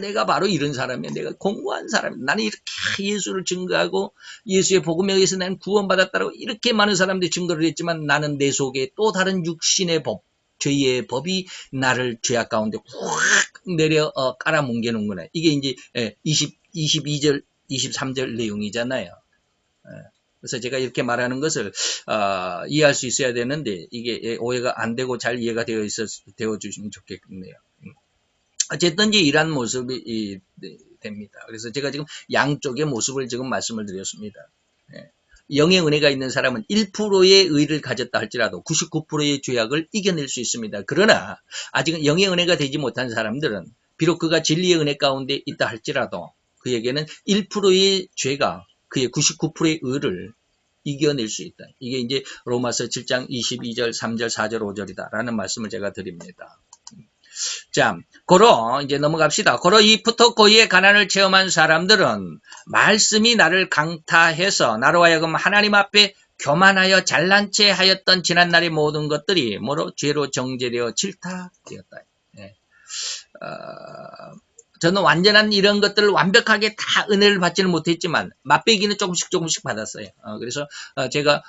내가 바로 이런 사람이야. 내가 공고한 사람이야. 나는 이렇게 예수를 증거하고 예수의 복음에 의해서 나는 구원받았다고 이렇게 많은 사람들이 증거를 했지만, 나는 내 속에 또 다른 육신의 법, 죄의 법이 나를 죄악 가운데 확 내려 깔아뭉개는구나. 이게 이제 22절 23절 내용이잖아요. 그래서 제가 이렇게 말하는 것을 이해할 수 있어야 되는데, 이게 오해가 안 되고 잘 이해가 되어 주시면 좋겠네요. 어쨌든지 이러한 모습이 됩니다. 그래서 제가 지금 양쪽의 모습을 지금 말씀을 드렸습니다. 영의 은혜가 있는 사람은 1%의 의를 가졌다 할지라도 99%의 죄악을 이겨낼 수 있습니다. 그러나 아직은 영의 은혜가 되지 못한 사람들은 비록 그가 진리의 은혜 가운데 있다 할지라도 그에게는 1%의 죄가 그의 99%의 의를 이겨낼 수 있다. 이게 이제 로마서 7장 22절, 3절, 4절, 5절이다 라는 말씀을 제가 드립니다. 자, 고로 이제 넘어갑시다. 고로 이 푸토코이의 가난을 체험한 사람들은 말씀이 나를 강타해서 나로 하여금 하나님 앞에 교만하여 잘난 체 하였던 지난날의 모든 것들이 뭐로 죄로 정죄되어 질타되었다. 저는 완전한 이런 것들을 완벽하게 다 은혜를 받지는 못했지만 맛배기는 조금씩 받았어요. 그래서 제가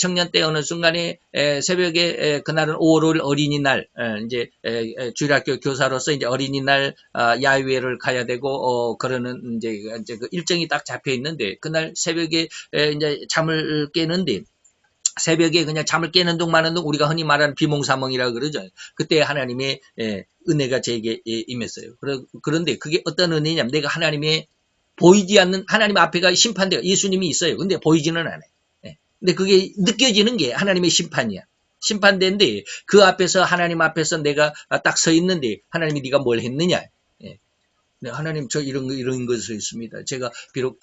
청년 때 어느 순간에 새벽에 그날은 5월 5일 어린이날, 이제 주일학교 교사로서 이제 어린이날 야유회를 가야 되고 그러는 이제 그 일정이 딱 잡혀 있는데, 그날 새벽에 이제 잠을 깨는데, 새벽에 그냥 잠을 깨는 둥 마는 둥 우리가 흔히 말하는 비몽사몽이라고 그러죠. 그때 하나님의 은혜가 제게 임했어요. 그런데 그게 어떤 은혜냐면, 내가 하나님의 보이지 않는 하나님 앞에가 심판대가 예수님이 있어요. 근데 보이지는 않아요. 근데 그게 느껴지는 게 하나님의 심판이야. 심판대인데 그 앞에서, 하나님 앞에서 내가 딱 서 있는데 하나님이 네가 뭘 했느냐. 네, 하나님 저 이런 것을 했습니다. 제가 비록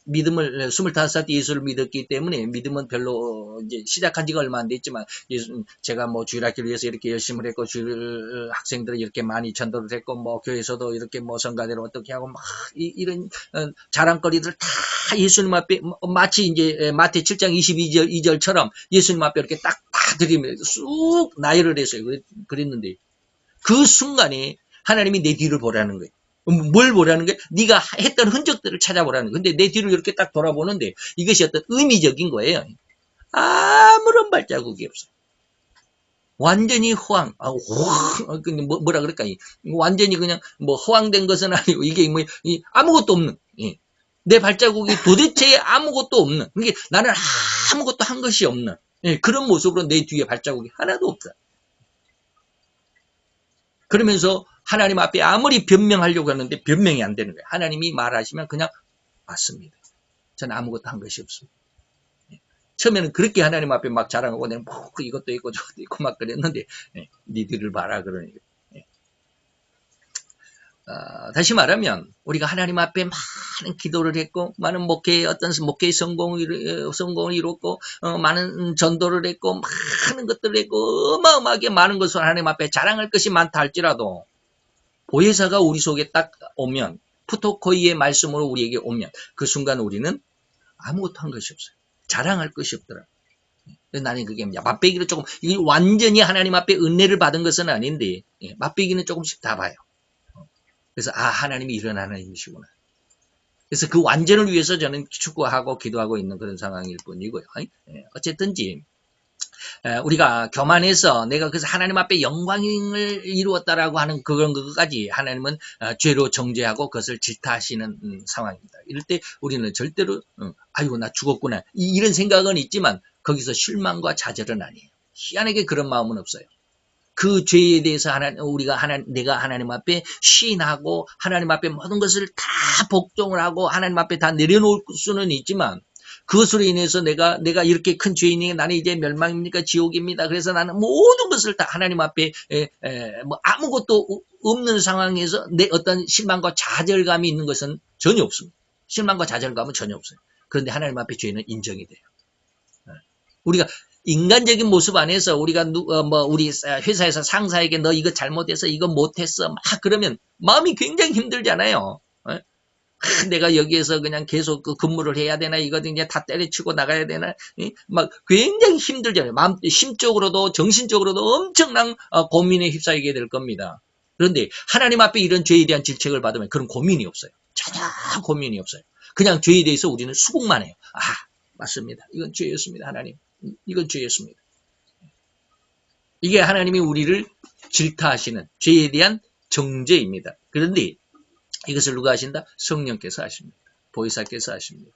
믿음을 25살 때 예수를 믿었기 때문에 믿음은 별로 이제 시작한 지가 얼마 안 됐지만, 제가 뭐 주일학교를 위해서 이렇게 열심히 했고 주일 학생들을 이렇게 많이 전도를 했고 뭐 교회에서도 이렇게 뭐 성가대로 어떻게 하고 막 이런 자랑거리들 다 예수님 앞에 마치 이제 마태 7장 2절처럼 예수님 앞에 이렇게 딱 드리면서 쑥 나열을 했어요. 그랬는데 그 순간에 하나님이 내 뒤를 보라는 거예요. 뭘 보라는 거예요? 네가 했던 흔적들을 찾아보라는 거예요. 근데 내 뒤를 이렇게 딱 돌아보는데 이것이 어떤 의미적인 거예요. 아무런 발자국이 없어요. 완전히 근데 뭐라 그럴까? 완전히 그냥 뭐 허황된 것은 아니고 이게 뭐 아무것도 없는, 내 발자국이 도대체 아무것도 없는, 그게 나는 아무것도 한 것이 없는 그런 모습으로 내 뒤에 발자국이 하나도 없다. 그러면서 하나님 앞에 아무리 변명하려고 하는데 변명이 안 되는 거예요. 하나님이 말하시면 그냥 맞습니다. 저는 아무것도 한 것이 없습니다. 처음에는 그렇게 하나님 앞에 막 자랑하고 내가 뭐 이것도 있고 저것도 있고 막 그랬는데 니들을 봐라 그러니까. 다시 말하면 우리가 하나님 앞에 많은 기도를 했고 많은 어떤 목회의 성공을 이뤘고 많은 전도를 했고 많은 것들을 했고 어마어마하게 많은 것을 하나님 앞에 자랑할 것이 많다 할지라도 보혜사가 우리 속에 딱 오면 푸토코이의 말씀으로 우리에게 오면 그 순간 우리는 아무것도 한 것이 없어요. 자랑할 것이 없더라. 나는 그게 맛배기를 조금 완전히 하나님 앞에 은혜를 받은 것은 아닌데 맛배기는 조금씩 다 봐요. 그래서 하나님이 이런 하나님이시구나. 그래서 그 완전을 위해서 저는 축구하고 기도하고 있는 그런 상황일 뿐이고요. 어쨌든지 우리가 교만해서 내가 그래서 하나님 앞에 영광을 이루었다라고 하는 그런 것까지 하나님은 죄로 정죄하고 그것을 질타하시는 상황입니다. 이럴 때 우리는 절대로 아이고 나 죽었구나 이런 생각은 있지만 거기서 실망과 좌절은 아니에요. 희한하게 그런 마음은 없어요. 그 죄에 대해서 내가 하나님 앞에 시인하고 하나님 앞에 모든 것을 다 복종을 하고 하나님 앞에 다 내려놓을 수는 있지만 그것으로 인해서 내가 이렇게 큰 죄인이 나는 이제 멸망입니까 지옥입니다. 그래서 나는 모든 것을 다 하나님 앞에 뭐 아무것도 없는 상황에서 내 어떤 실망과 좌절감이 있는 것은 전혀 없습니다. 실망과 좌절감은 전혀 없어요. 그런데 하나님 앞에 죄는 인정이 돼요. 우리가 인간적인 모습 안에서 우리가 우리 회사에서 상사에게 너 이거 잘못해서 이거 못했어 막 그러면 마음이 굉장히 힘들잖아요. 내가 여기에서 그냥 계속 그 근무를 해야 되나 이거 이제 다 때려치고 나가야 되나 막 굉장히 힘들잖아요. 심적으로도 정신적으로도 엄청난 고민에 휩싸이게 될 겁니다. 그런데 하나님 앞에 이런 죄에 대한 질책을 받으면 그런 고민이 없어요. 전혀 고민이 없어요. 그냥 죄에 대해서 우리는 수긍만 해요. 맞습니다. 이건 죄였습니다. 하나님. 이건 죄였습니다. 이게 하나님이 우리를 질타하시는 죄에 대한 정죄입니다. 그런데 이것을 누가 하신다? 성령께서 하십니다. 보혜사께서 하십니다.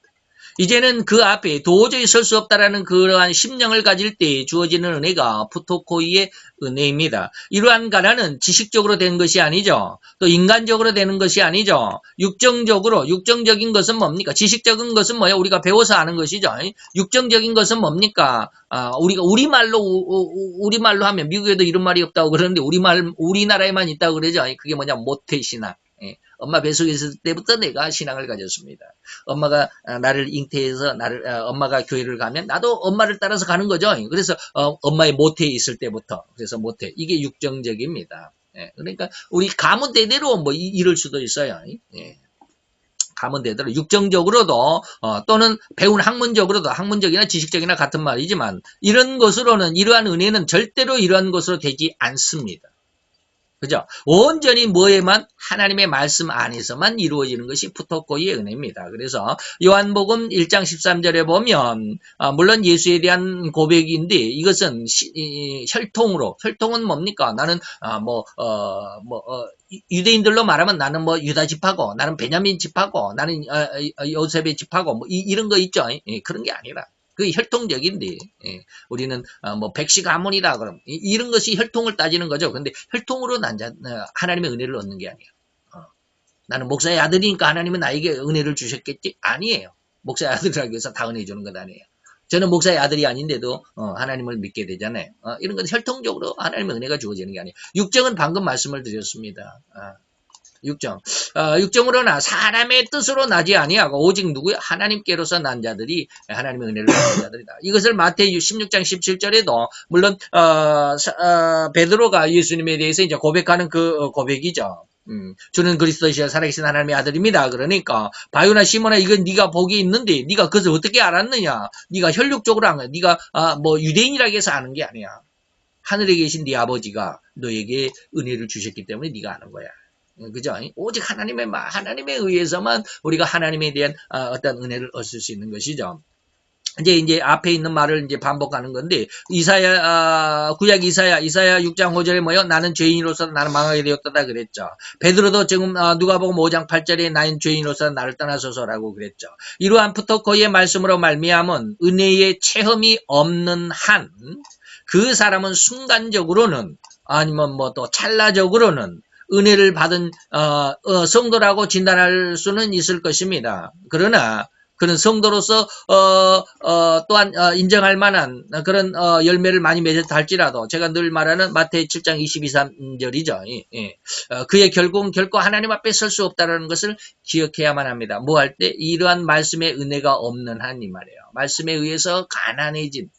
이제는 그 앞에 도저히 설 수 없다라는 그러한 심령을 가질 때 주어지는 은혜가 푸토코이의 은혜입니다. 이러한 가난은 지식적으로 된 것이 아니죠. 또 인간적으로 되는 것이 아니죠. 육정적인 것은 뭡니까? 지식적인 것은 뭐예요? 우리가 배워서 아는 것이죠. 육정적인 것은 뭡니까? 우리가 우리말로 하면 미국에도 이런 말이 없다고 그러는데 우리나라에만 있다고 그러죠. 그게 뭐냐? 모태신앙. 엄마 뱃속에 있을 때부터 내가 신앙을 가졌습니다. 엄마가 나를 잉태해서 엄마가 교회를 가면 나도 엄마를 따라서 가는 거죠. 그래서 엄마의 모태에 있을 때부터 그래서 모태 이게 육정적입니다. 그러니까 우리 가문대대로 뭐 이럴 수도 있어요. 가문대대로 육정적으로도 또는 배운 학문적이나 지식적이나 같은 말이지만 이러한 은혜는 절대로 이러한 것으로 되지 않습니다. 그죠? 온전히 뭐에만 하나님의 말씀 안에서만 이루어지는 것이 푸토코이의 은혜입니다. 그래서 요한복음 1장 13절에 보면 물론 예수에 대한 고백인데 이것은 혈통은 뭡니까? 나는 유대인들로 말하면 나는 뭐 유다 집하고 나는 베냐민 집하고 나는 요셉의 집하고 뭐 이런 거 있죠? 그런 게 아니라 그 혈통적인데 우리는 뭐 백씨 가문이다 그럼 이런 것이 혈통을 따지는 거죠. 근데 혈통으로 하나님의 은혜를 얻는 게 아니에요. 나는 목사의 아들이니까 하나님은 나에게 은혜를 주셨겠지? 아니에요. 목사의 아들이라고 해서 다 은혜 주는 건 아니에요. 저는 목사의 아들이 아닌데도 하나님을 믿게 되잖아요. 이런 건 혈통적으로 하나님의 은혜가 주어지는 게 아니에요. 육정은 방금 말씀을 드렸습니다. 육정으로나 사람의 뜻으로 나지 아니하고 오직 누구야? 하나님께로서 난 자들이 하나님의 은혜를 받는 자들이다. 이것을 마태복음 16장 17절에도 물론 베드로가 예수님에 대해서 이제 고백하는 그 고백이죠. 주는 그리스도시여 살아계신 하나님의 아들입니다. 그러니까 바요나 시몬아 이건 네가 복이 있는데 네가 그것을 어떻게 알았느냐? 네가 혈육적으로 한 거야. 네가 뭐 유대인이라고 해서 아는 게 아니야. 하늘에 계신 네 아버지가 너에게 은혜를 주셨기 때문에 네가 아는 거야. 그죠? 오직 하나님에 의해서만 우리가 하나님에 대한 어떤 은혜를 얻을 수 있는 것이죠. 이제 앞에 있는 말을 이제 반복하는 건데, 구약 이사야 6장 5절에 뭐요? 나는 죄인으로서 나는 망하게 되었다 그랬죠. 베드로도 지금 누가복음 5장 8절에 나는 죄인으로서 나를 떠나소서라고 그랬죠. 이러한 푸토코이의 말씀으로 말미암은 은혜의 체험이 없는 한 그 사람은 순간적으로는 아니면 뭐 또 찰나적으로는 은혜를 받은 성도라고 진단할 수는 있을 것입니다. 그러나 그런 성도로서 또한 인정할 만한 그런 열매를 많이 맺었다 할지라도 제가 늘 말하는 마태의 7장 22, 3절이죠. 그의 결국은 결코 하나님 앞에 설 수 없다는 것을 기억해야만 합니다. 뭐 할 때? 이러한 말씀의 은혜가 없는 한 이 말이에요. 말씀에 의해서 가난해진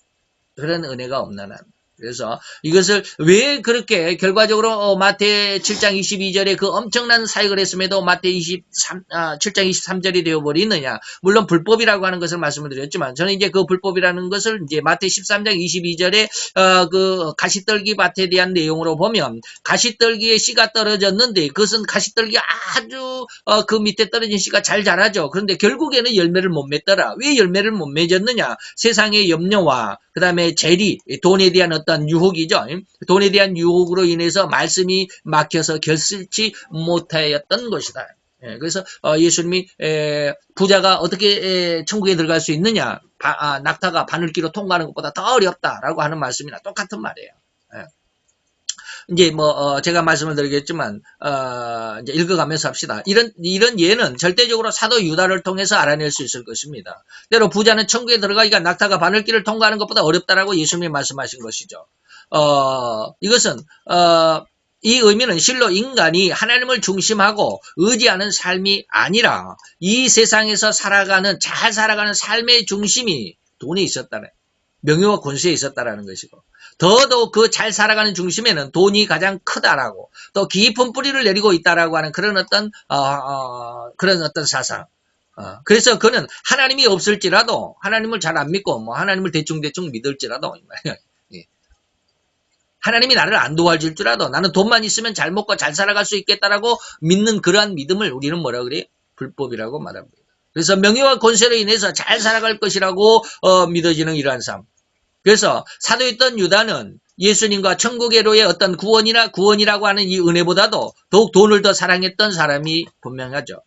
그런 은혜가 없는 한. 그래서 이것을 왜 그렇게 결과적으로 마태 7장 22절에 그 엄청난 사역을 했음에도 마태 7장 23절이 되어버리느냐. 물론 불법이라고 하는 것을 말씀을 드렸지만 저는 이제 그 불법이라는 것을 이제 마태 13장 22절에 그 가시떨기 밭에 대한 내용으로 보면 가시떨기에 씨가 떨어졌는데 그것은 가시떨기 아주 그 밑에 떨어진 씨가 잘 자라죠. 그런데 결국에는 열매를 못 맺더라. 왜 열매를 못 맺었느냐. 세상의 염려와 그 다음에 재리, 돈에 대한 어떤 유혹이죠. 돈에 대한 유혹으로 인해서 말씀이 막혀서 결실치 못하였던 것이다. 그래서 예수님이 부자가 어떻게 천국에 들어갈 수 있느냐. 낙타가 바늘길로 통과하는 것보다 더 어렵다라고 하는 말씀이나 똑같은 말이에요. 이제 제가 말씀을 드리겠지만 이제 읽어가면서 합시다. 이런 예는 절대적으로 사도 유다를 통해서 알아낼 수 있을 것입니다. 때로 부자는 천국에 들어가기가 낙타가 바늘길을 통과하는 것보다 어렵다라고 예수님이 말씀하신 것이죠. 이것은 이 의미는 실로 인간이 하나님을 중심하고 의지하는 삶이 아니라 이 세상에서 잘 살아가는 삶의 중심이 돈에 있었다는, 명예와 권세에 있었다라는 것이고, 더더욱 그 잘 살아가는 중심에는 돈이 가장 크다라고, 또 깊은 뿌리를 내리고 있다라고 하는 그런 어떤 사상. 그래서 그는 하나님이 없을지라도, 하나님을 잘 안 믿고, 하나님을 대충 믿을지라도, 하나님이 나를 안 도와줄지라도 나는 돈만 있으면 잘 먹고 잘 살아갈 수 있겠다라고 믿는 그러한 믿음을 우리는 뭐라 그래요? 불법이라고 말합니다. 그래서 명예와 권세로 인해서 잘 살아갈 것이라고 믿어지는 이러한 삶. 그래서 사도였던 유다는 예수님과 천국의로의 어떤 구원이라고 하는 이 은혜보다도 더욱 돈을 더 사랑했던 사람이 분명하죠.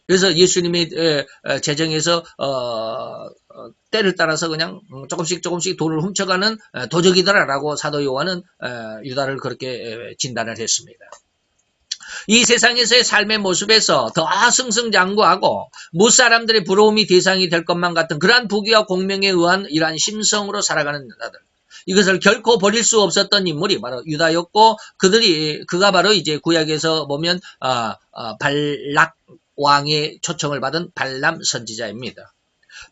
그래서 예수님이 재정에서 때를 따라서 그냥 조금씩 돈을 훔쳐가는 도적이더라라고 사도 요한은 유다를 그렇게 진단을 했습니다. 이 세상에서의 삶의 모습에서 더 승승장구하고 무사람들의 부러움이 대상이 될 것만 같은 그러한 부귀와 공명에 의한 이러한 심성으로 살아가는 자들. 이것을 결코 버릴 수 없었던 인물이 바로 유다였고 그가 바로 이제 구약에서 보면 발락 왕의 초청을 받은 발람 선지자입니다.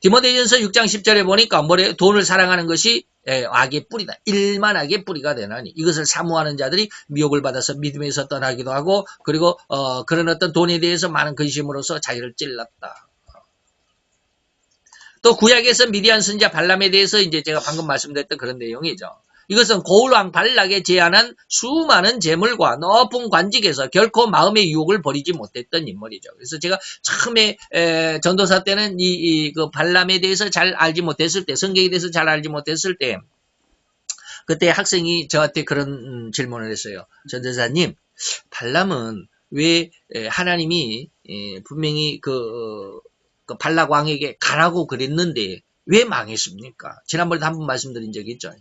디모데전서 6장 10절에 보니까 돈을 사랑하는 것이 악의 뿌리다. 일만악의 뿌리가 되나니 이것을 사모하는 자들이 미혹을 받아서 믿음에서 떠나기도 하고 그리고 그런 어떤 돈에 대해서 많은 근심으로서 자기를 찔렀다. 또 구약에서 미디안 선지자 발람에 대해서 이제 제가 방금 말씀드렸던 그런 내용이죠. 이것은 고울왕 발락에 제안한 수많은 재물과 높은 관직에서 결코 마음의 유혹을 버리지 못했던 인물이죠. 그래서 제가 처음에 전도사 때는 그 발람에 대해서 잘 알지 못했을 때, 성경에 대해서 잘 알지 못했을 때, 그때 학생이 저한테 그런 질문을 했어요. 전도사님, 발람은 왜 하나님이 분명히 그 발락 왕에게 가라고 그랬는데 왜 망했습니까? 지난번에도 한번 말씀드린 적이 있죠.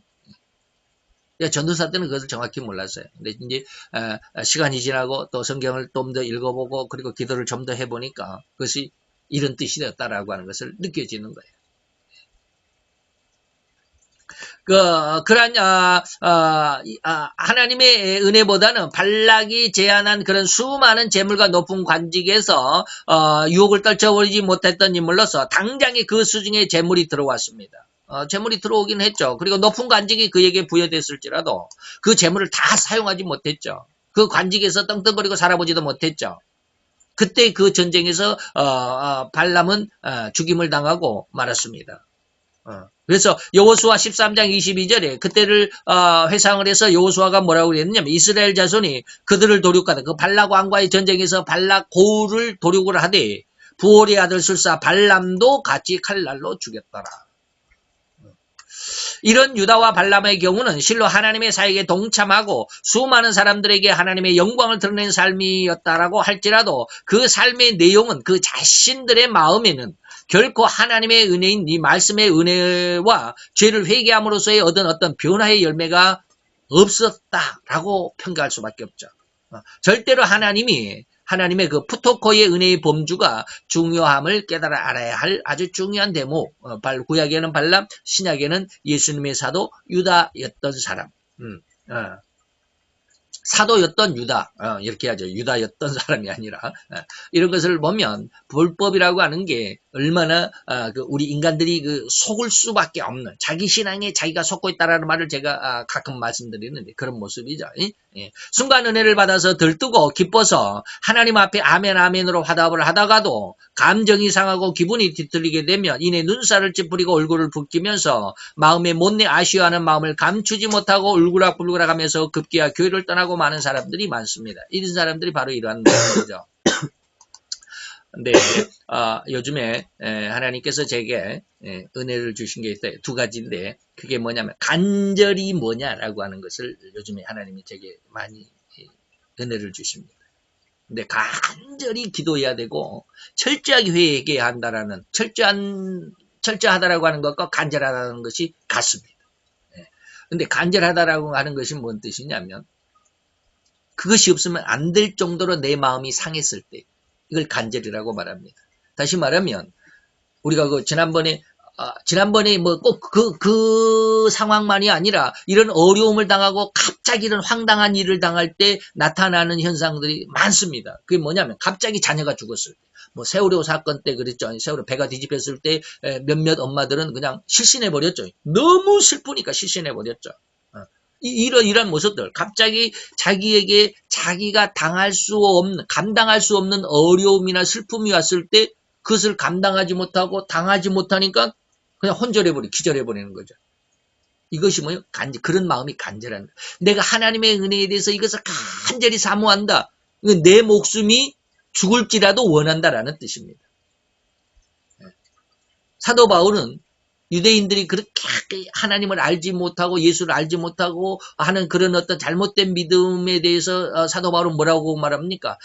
전도사 때는 그것을 정확히 몰랐어요. 근데 이제 시간이 지나고 또 성경을 좀 더 읽어보고 그리고 기도를 좀 더 해보니까 그것이 이런 뜻이 되었다라고 하는 것을 느껴지는 거예요. 그런 하나님의 은혜보다는 발락이 제안한 그런 수많은 재물과 높은 관직에서 유혹을 떨쳐버리지 못했던 인물로서 당장에 그 수중에 재물이 들어왔습니다. 재물이 들어오긴 했죠. 그리고 높은 관직이 그에게 부여됐을지라도 그 재물을 다 사용하지 못했죠. 그 관직에서 떵떵거리고 살아보지도 못했죠. 그때 그 전쟁에서 발람은 죽임을 당하고 말았습니다. 그래서 여호수아 13장 22절에 그때를 회상을 해서 여호수아가 뭐라고 그랬냐면 이스라엘 자손이 그들을 도륙하다 그 발락 왕과의 전쟁에서 발락 고울을 도륙을 하되 부올의 아들 술사 발람도 같이 칼날로 죽였더라. 이런 유다와 발람의 경우는 실로 하나님의 사역에 동참하고 수많은 사람들에게 하나님의 영광을 드러낸 삶이었다라고 할지라도 그 삶의 내용은 그 자신들의 마음에는 결코 하나님의 은혜인 이 말씀의 은혜와 죄를 회개함으로써의 얻은 어떤 변화의 열매가 없었다라고 평가할 수밖에 없죠. 절대로 하나님의 그 푸토코의 은혜의 범주가 중요함을 깨달아 알아야 할 아주 중요한 대목. 구약에는 발람, 신약에는 예수님의 사도 유다였던 사람. 사도였던 유다, 이렇게 하죠. 유다였던 사람이 아니라, 이런 것을 보면, 불법이라고 하는 게 얼마나, 우리 인간들이 속을 수밖에 없는, 자기 신앙에 자기가 속고 있다라는 말을 제가 가끔 말씀드리는데, 그런 모습이죠. 예. 순간 은혜를 받아서 들뜨고 기뻐서 하나님 앞에 아멘, 아멘으로 화답을 하다가도, 감정이 상하고 기분이 뒤틀리게 되면, 이내 눈살을 찌푸리고 얼굴을 붉히면서, 마음에 못내 아쉬워하는 마음을 감추지 못하고 울그락불그락 하면서 급기야 교회를 떠나고 많은 사람들이 많습니다. 이런 사람들이 바로 이러한 거죠. 근데 요즘에 하나님께서 제게 은혜를 주신 게 있어요. 두 가지인데 그게 뭐냐면 간절히 뭐냐라고 하는 것을 요즘에 하나님이 제게 많이 은혜를 주십니다. 근데 간절히 기도해야 되고 철저하게 회개해야 한다라는 철저하다라고 하는 것과 간절하다는 것이 같습니다. 근데 간절하다라고 하는 것이 뭔 뜻이냐면 그것이 없으면 안 될 정도로 내 마음이 상했을 때 이걸 간절이라고 말합니다. 다시 말하면 우리가 지난번에 뭐 꼭 그 상황만이 아니라 이런 어려움을 당하고 갑자기 이런 황당한 일을 당할 때 나타나는 현상들이 많습니다. 그게 뭐냐면 갑자기 자녀가 죽었을 때, 뭐 세월호 사건 때 그랬죠. 세월호 배가 뒤집혔을 때 몇몇 엄마들은 그냥 실신해버렸죠. 너무 슬프니까 실신해버렸죠. 이런 모습들, 갑자기 자기에게 자기가 감당할 수 없는 어려움이나 슬픔이 왔을 때 그것을 감당하지 못하고 당하지 못하니까 그냥 기절해버리는 거죠. 이것이 뭐예요? 그런 마음이 간절한 거예요. 내가 하나님의 은혜에 대해서 이것을 간절히 사모한다. 내 목숨이 죽을지라도 원한다라는 뜻입니다. 사도 바울은 유대인들이 그렇게 하나님을 알지 못하고 예수를 알지 못하고 하는 그런 어떤 잘못된 믿음에 대해서 사도 바울은 뭐라고 말합니까?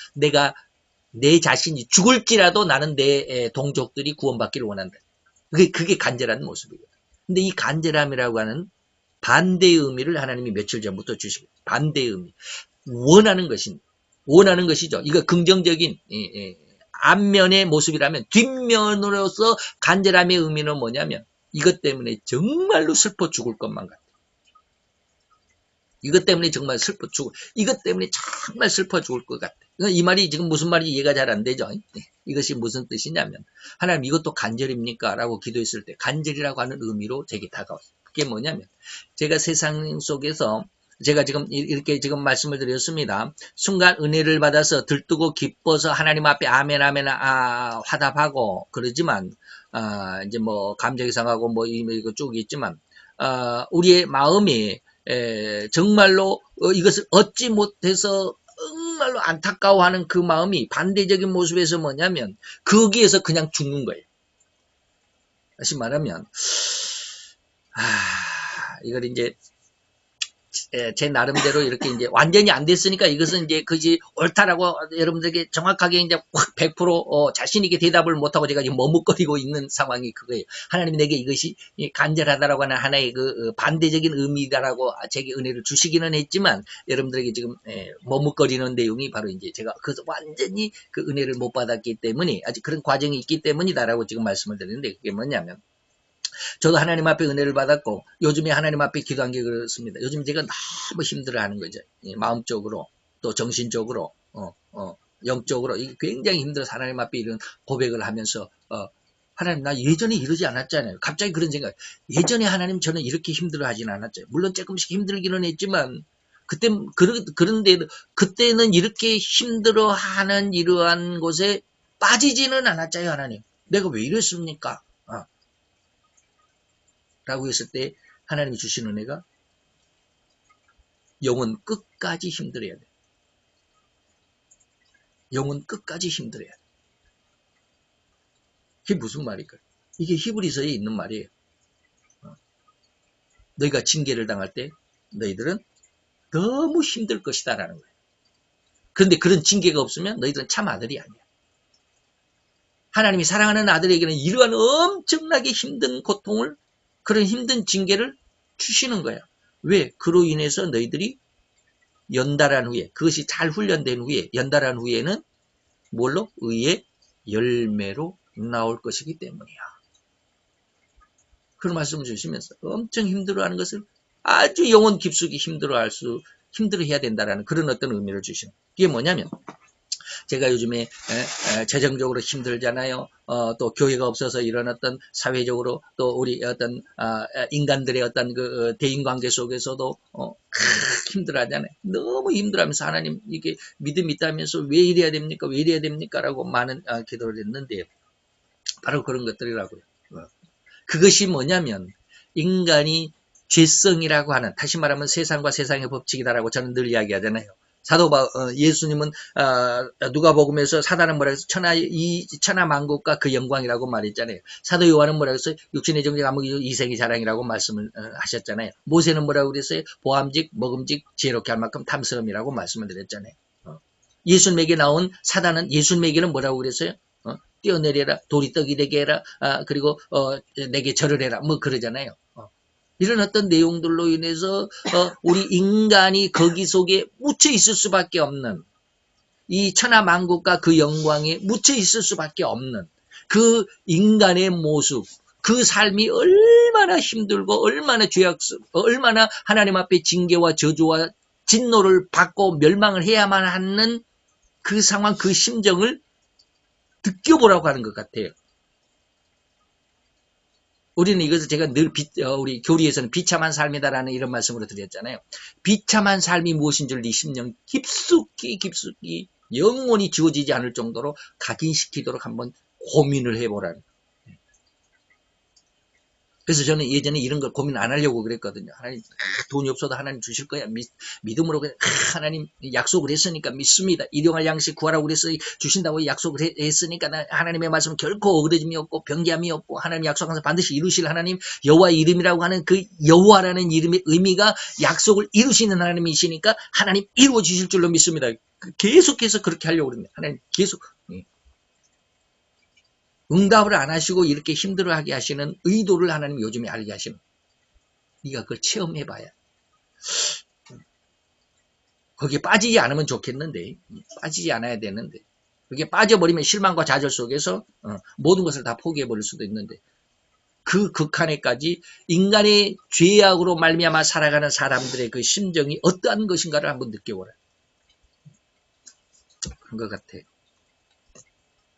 내 자신이 죽을지라도 나는 내 동족들이 구원받기를 원한다. 그게 간절한 모습이거든요. 근데 이 간절함이라고 하는 반대의 의미를 하나님이 며칠 전부터 주십니다. 반대의 의미. 원하는 것이죠. 이거 긍정적인 앞면의 모습이라면 뒷면으로서 간절함의 의미는 뭐냐면 이것 때문에 정말로 슬퍼 죽을 것만 같아. 이것 때문에 정말 이것 때문에 정말 슬퍼 죽을 것 같아. 이 말이 지금 무슨 말인지 이해가 잘 안 되죠. 이것이 무슨 뜻이냐면 하나님 이것도 간절입니까? 라고 기도했을 때 간절이라고 하는 의미로 제게 다가왔어요. 그게 뭐냐면 제가 세상 속에서 제가 지금 이렇게 지금 말씀을 드렸습니다. 순간 은혜를 받아서 들뜨고 기뻐서 하나님 앞에 아멘 아멘 화답하고 그러지만 이제 뭐 감정이 상하고 뭐 이거 쭉 있지만 우리의 마음이 정말로 이것을 얻지 못해서 정말로 안타까워하는 그 마음이 반대적인 모습에서 뭐냐면 거기에서 그냥 죽는 거예요. 다시 말하면 이걸 이제 제 나름대로 이렇게 이제 완전히 안 됐으니까 이것은 이제 그지 옳다라고 여러분들에게 정확하게 이제 100% 자신있게 대답을 못하고 제가 지금 머뭇거리고 있는 상황이 그거예요. 하나님이 내게 이것이 간절하다라고 하는 하나의 그 반대적인 의미다라고 제게 은혜를 주시기는 했지만 여러분들에게 지금 머뭇거리는 내용이 바로 이제 제가 그래서 완전히 그 은혜를 못 받았기 때문에 아직 그런 과정이 있기 때문이다라고 지금 말씀을 드리는데 그게 뭐냐면 저도 하나님 앞에 은혜를 받았고 요즘에 하나님 앞에 기도한 게 그렇습니다. 요즘 제가 너무 힘들어하는 거죠. 마음적으로 또 정신적으로 영적으로 굉장히 힘들어서 하나님 앞에 이런 고백을 하면서 하나님 나 예전에 이러지 않았잖아요. 갑자기 그런 생각. 예전에 하나님 저는 이렇게 힘들어하진 않았죠. 물론 조금씩 힘들기는 했지만 그런데 그때는 이렇게 힘들어하는 이러한 곳에 빠지지는 않았잖아요. 하나님 내가 왜 이랬습니까? 라고 했을 때 하나님이 주신 은혜가 영혼 끝까지 힘들어야 돼. 영혼 끝까지 힘들어야 돼. 그게 무슨 말일까요? 이게 히브리서에 있는 말이에요. 너희가 징계를 당할 때 너희들은 너무 힘들 것이다 라는 거예요. 그런데 그런 징계가 없으면 너희들은 참 아들이 아니야. 하나님이 사랑하는 아들에게는 이러한 엄청나게 힘든 고통을 그런 힘든 징계를 주시는 거예요. 왜? 그로 인해서 너희들이 연달한 후에, 그것이 잘 훈련된 후에, 연달한 후에는 뭘로? 의의 열매로 나올 것이기 때문이야. 그런 말씀을 주시면서 엄청 힘들어하는 것을 아주 영혼 깊숙이 힘들어해야 된다라는 그런 어떤 의미를 주시는. 이게 뭐냐면, 제가 요즘에 재정적으로 힘들잖아요. 또 교회가 없어서 이런 어떤 사회적으로 또 우리 어떤 인간들의 어떤 그 대인관계 속에서도 힘들어하잖아요. 너무 힘들어하면서 하나님 이게 믿음이 있다면서 왜 이래야 됩니까? 왜 이래야 됩니까? 라고 많은 기도를 했는데 바로 그런 것들이라고요. 그것이 뭐냐면 인간이 죄성이라고 하는, 다시 말하면 세상과 세상의 법칙이다라고 저는 늘 이야기하잖아요. 예수님은 누가복음에서 사단은 뭐라 해서 천하 만국과 그 영광이라고 말했잖아요. 사도 요한은 뭐라 해서 육신의 정직 암흑이 이생의 자랑이라고 말씀을 하셨잖아요. 모세는 뭐라고 그랬어요? 보암직 먹음직 지혜롭게 할 만큼 탐스러움이라고 말씀을 드렸잖아요. 예수님에게 나온 사단은, 예수님에게는 뭐라고 그랬어요? 뛰어내려라, 돌이 떡이 되게 해라, 그리고 내게 절을 해라, 뭐 그러잖아요. 이런 어떤 내용들로 인해서 우리 인간이 거기 속에 묻혀 있을 수밖에 없는, 이 천하 만국과 그 영광에 묻혀 있을 수밖에 없는 그 인간의 모습, 그 삶이 얼마나 힘들고 얼마나 얼마나 하나님 앞에 징계와 저주와 진노를 받고 멸망을 해야만 하는 그 상황, 그 심정을 느껴보라고 하는 것 같아요. 우리는 이것을 제가 늘 우리 교리에서는 비참한 삶이다라는 이런 말씀으로 드렸잖아요. 비참한 삶이 무엇인 줄 네 심령 깊숙이 영원히 지워지지 않을 정도로 각인시키도록 한번 고민을 해보라는. 그래서 저는 예전에 이런 걸 고민 안 하려고 그랬거든요. 하나님, 돈이 없어도 하나님 주실 거야. 믿음으로 그냥 하나님 약속을 했으니까 믿습니다. 일용할 양식 구하라고 그래서 주신다고 약속을 했으니까 하나님의 말씀은 결코 어그러짐이 없고 변개함이 없고 하나님 약속하면서 반드시 이루실 하나님, 여호와의 이름이라고 하는 그 여호와라는 이름의 의미가 약속을 이루시는 하나님이시니까 하나님 이루어 주실 줄로 믿습니다. 계속해서 그렇게 하려고 그럽니다. 하나님 계속. 응답을 안 하시고 이렇게 힘들어하게 하시는 의도를 하나님 요즘에 알게 하시는. 네가 그걸 체험해봐야. 거기에 빠지지 않으면 좋겠는데, 빠지지 않아야 되는데, 그게 빠져버리면 실망과 좌절 속에서 모든 것을 다 포기해버릴 수도 있는데, 그 극한에까지 인간의 죄악으로 말미암아 살아가는 사람들의 그 심정이 어떠한 것인가를 한번 느껴보라. 그런 것 같아요.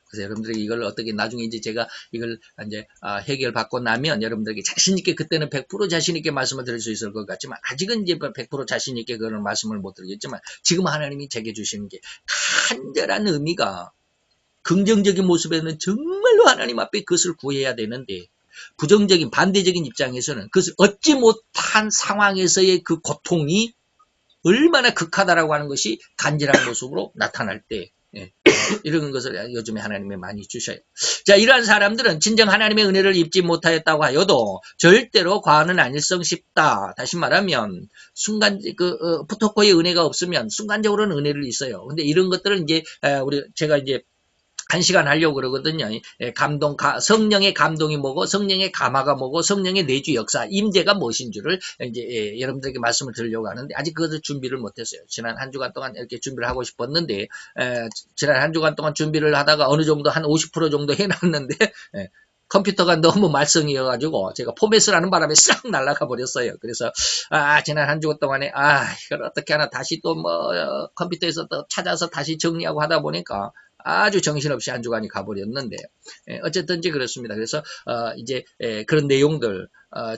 그래서 여러분들에게 이걸 어떻게 나중에 이제 제가 이걸 이제 해결받고 나면 여러분들에게 자신있게 그때는 100% 자신있게 말씀을 드릴 수 있을 것 같지만 아직은 이제 100% 자신있게 그런 말씀을 못 드리겠지만 지금 하나님이 제게 주시는 게 간절한 의미가 긍정적인 모습에는 정말로 하나님 앞에 그것을 구해야 되는데 부정적인 반대적인 입장에서는 그것을 얻지 못한 상황에서의 그 고통이 얼마나 극하다라고 하는 것이 간절한 모습으로 나타날 때 이런 것을 요즘에 하나님이 많이 주셔요. 자, 이러한 사람들은 진정 하나님의 은혜를 입지 못하였다고 하여도 절대로 과언은 아닐성 싶다. 다시 말하면 푸토코의 은혜가 없으면 순간적으로는 은혜를 있어요. 근데 이런 것들은 이제 제가 이제 1시간 하려고 그러거든요. 성령의 감동이 뭐고, 성령의 감화가 뭐고, 성령의 내주 역사, 임재가 무엇인 줄을 이제 여러분들에게 말씀을 드리려고 하는데, 아직 그것을 준비를 못했어요. 지난 한 주간 동안 이렇게 준비를 하고 싶었는데, 지난 한 주간 동안 준비를 하다가 어느 정도 한 50% 정도 해놨는데, 컴퓨터가 너무 말썽이어가지고 제가 포맷을 하는 바람에 싹 날아가 버렸어요. 그래서 지난 한 주 동안에 이걸 어떻게 하나 다시 또 컴퓨터에서 또 찾아서 다시 정리하고 하다 보니까 아주 정신없이 한 주간이 가버렸는데 어쨌든지 그렇습니다. 그래서 이제 그런 내용들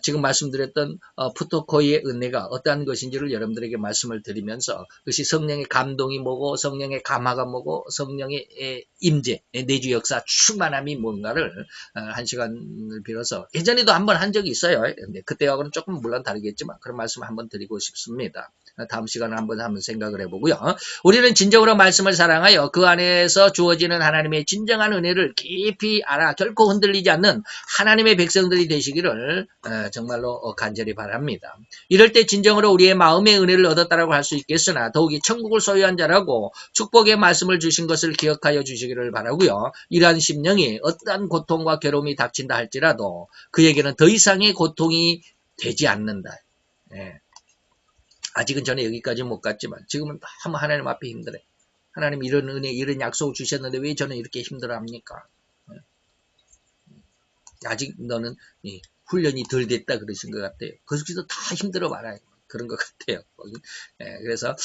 지금 말씀드렸던 푸토코의 은혜가 어떠한 것인지를 여러분들에게 말씀을 드리면서 그것이 성령의 감동이 뭐고 성령의 감화가 뭐고 성령의 임재 내주 역사 충만함이 뭔가를 한 시간을 빌어서 예전에도 한번 한 적이 있어요. 근데 그때하고는 조금 물론 다르겠지만 그런 말씀을 한번 드리고 싶습니다. 다음 시간에 한번 생각을 해보고요. 우리는 진정으로 말씀을 사랑하여 그 안에서 주어지는 하나님의 진정한 은혜를 깊이 알아 결코 흔들리지 않는 하나님의 백성들이 되시기를 정말로 간절히 바랍니다. 이럴 때 진정으로 우리의 마음의 은혜를 얻었다라고 할 수 있겠으나 더욱이 천국을 소유한 자라고 축복의 말씀을 주신 것을 기억하여 주시기를 바라고요. 이러한 심령이 어떠한 고통과 괴로움이 닥친다 할지라도 그에게는 더 이상의 고통이 되지 않는다. 아직은 저는 여기까지 못 갔지만 지금은 너무 하나님 앞에 힘들어요. 하나님 이런 은혜, 이런 약속을 주셨는데 왜 저는 이렇게 힘들어합니까? 아직 너는 훈련이 덜 됐다 그러신 것 같아요. 거기서 다 힘들어 말아요. 그런 것 같아요. 그래서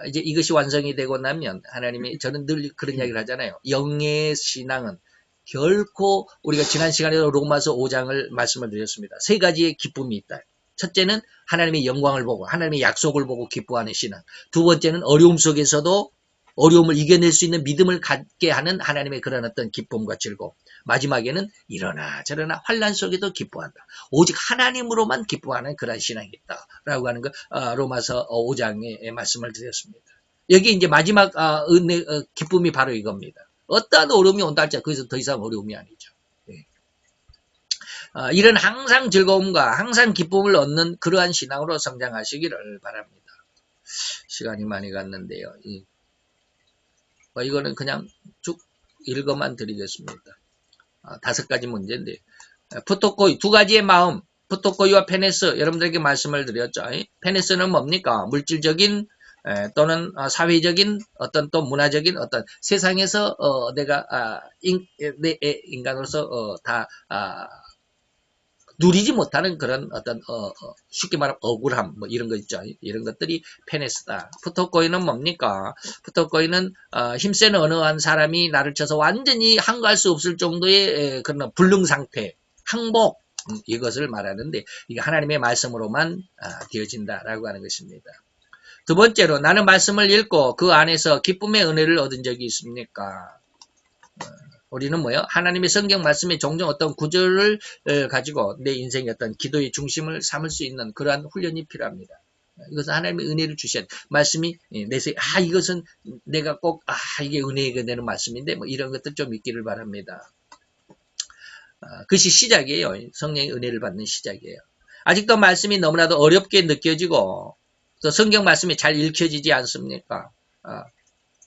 이제 이것이 완성이 되고 나면 하나님이 저는 늘 그런 이야기를 하잖아요. 영의 신앙은 결코 우리가 지난 시간에도 로마서 5장을 말씀을 드렸습니다. 세 가지의 기쁨이 있다. 첫째는 하나님의 영광을 보고 하나님의 약속을 보고 기뻐하는 신앙. 두 번째는 어려움 속에서도 어려움을 이겨낼 수 있는 믿음을 갖게 하는 하나님의 그런 어떤 기쁨과 즐거움. 마지막에는 이러나 저러나 환난 속에도 기뻐한다. 오직 하나님으로만 기뻐하는 그런 신앙이 있다라고 하는 거 로마서 5장에 말씀을 드렸습니다. 여기 이제 마지막 은혜 기쁨이 바로 이겁니다. 어떠한 어려움이 온다 할지 거기서 더 이상 어려움이 아니죠. 이런 항상 즐거움과 항상 기쁨을 얻는 그러한 신앙으로 성장하시기를 바랍니다. 시간이 많이 갔는데요. 이거는 그냥 쭉 읽어만 드리겠습니다. 5가지 문제인데 푸토코이 두 가지의 마음 푸토코이와 페네스 여러분들에게 말씀을 드렸죠. 페네스는 뭡니까? 물질적인 또는 사회적인 어떤 또 문화적인 어떤 세상에서 내가 내 인간으로서 다 누리지 못하는 그런 어떤 쉽게 말하면 억울함 뭐 이런 거 있죠. 이런 것들이 페네스다. 푸토코이는 뭡니까? 푸토코이는 힘센 어느 한 사람이 나를 쳐서 완전히 항거할 수 없을 정도의 그런 불능 상태, 항복 이것을 말하는데 이게 하나님의 말씀으로만 되어진다라고 하는 것입니다. 두 번째로 나는 말씀을 읽고 그 안에서 기쁨의 은혜를 얻은 적이 있습니까? 우리는 뭐요? 하나님의 성경 말씀에 종종 어떤 구절을 가지고 내 인생의 어떤 기도의 중심을 삼을 수 있는 그러한 훈련이 필요합니다. 이것은 하나님의 은혜를 주신 말씀이 내세 이것은 내가 꼭 이게 은혜가 되는 말씀인데 뭐 이런 것들 좀 있기를 바랍니다. 그것이 시작이에요. 성령의 은혜를 받는 시작이에요. 아직도 말씀이 너무나도 어렵게 느껴지고 또 성경 말씀이 잘 읽혀지지 않습니까?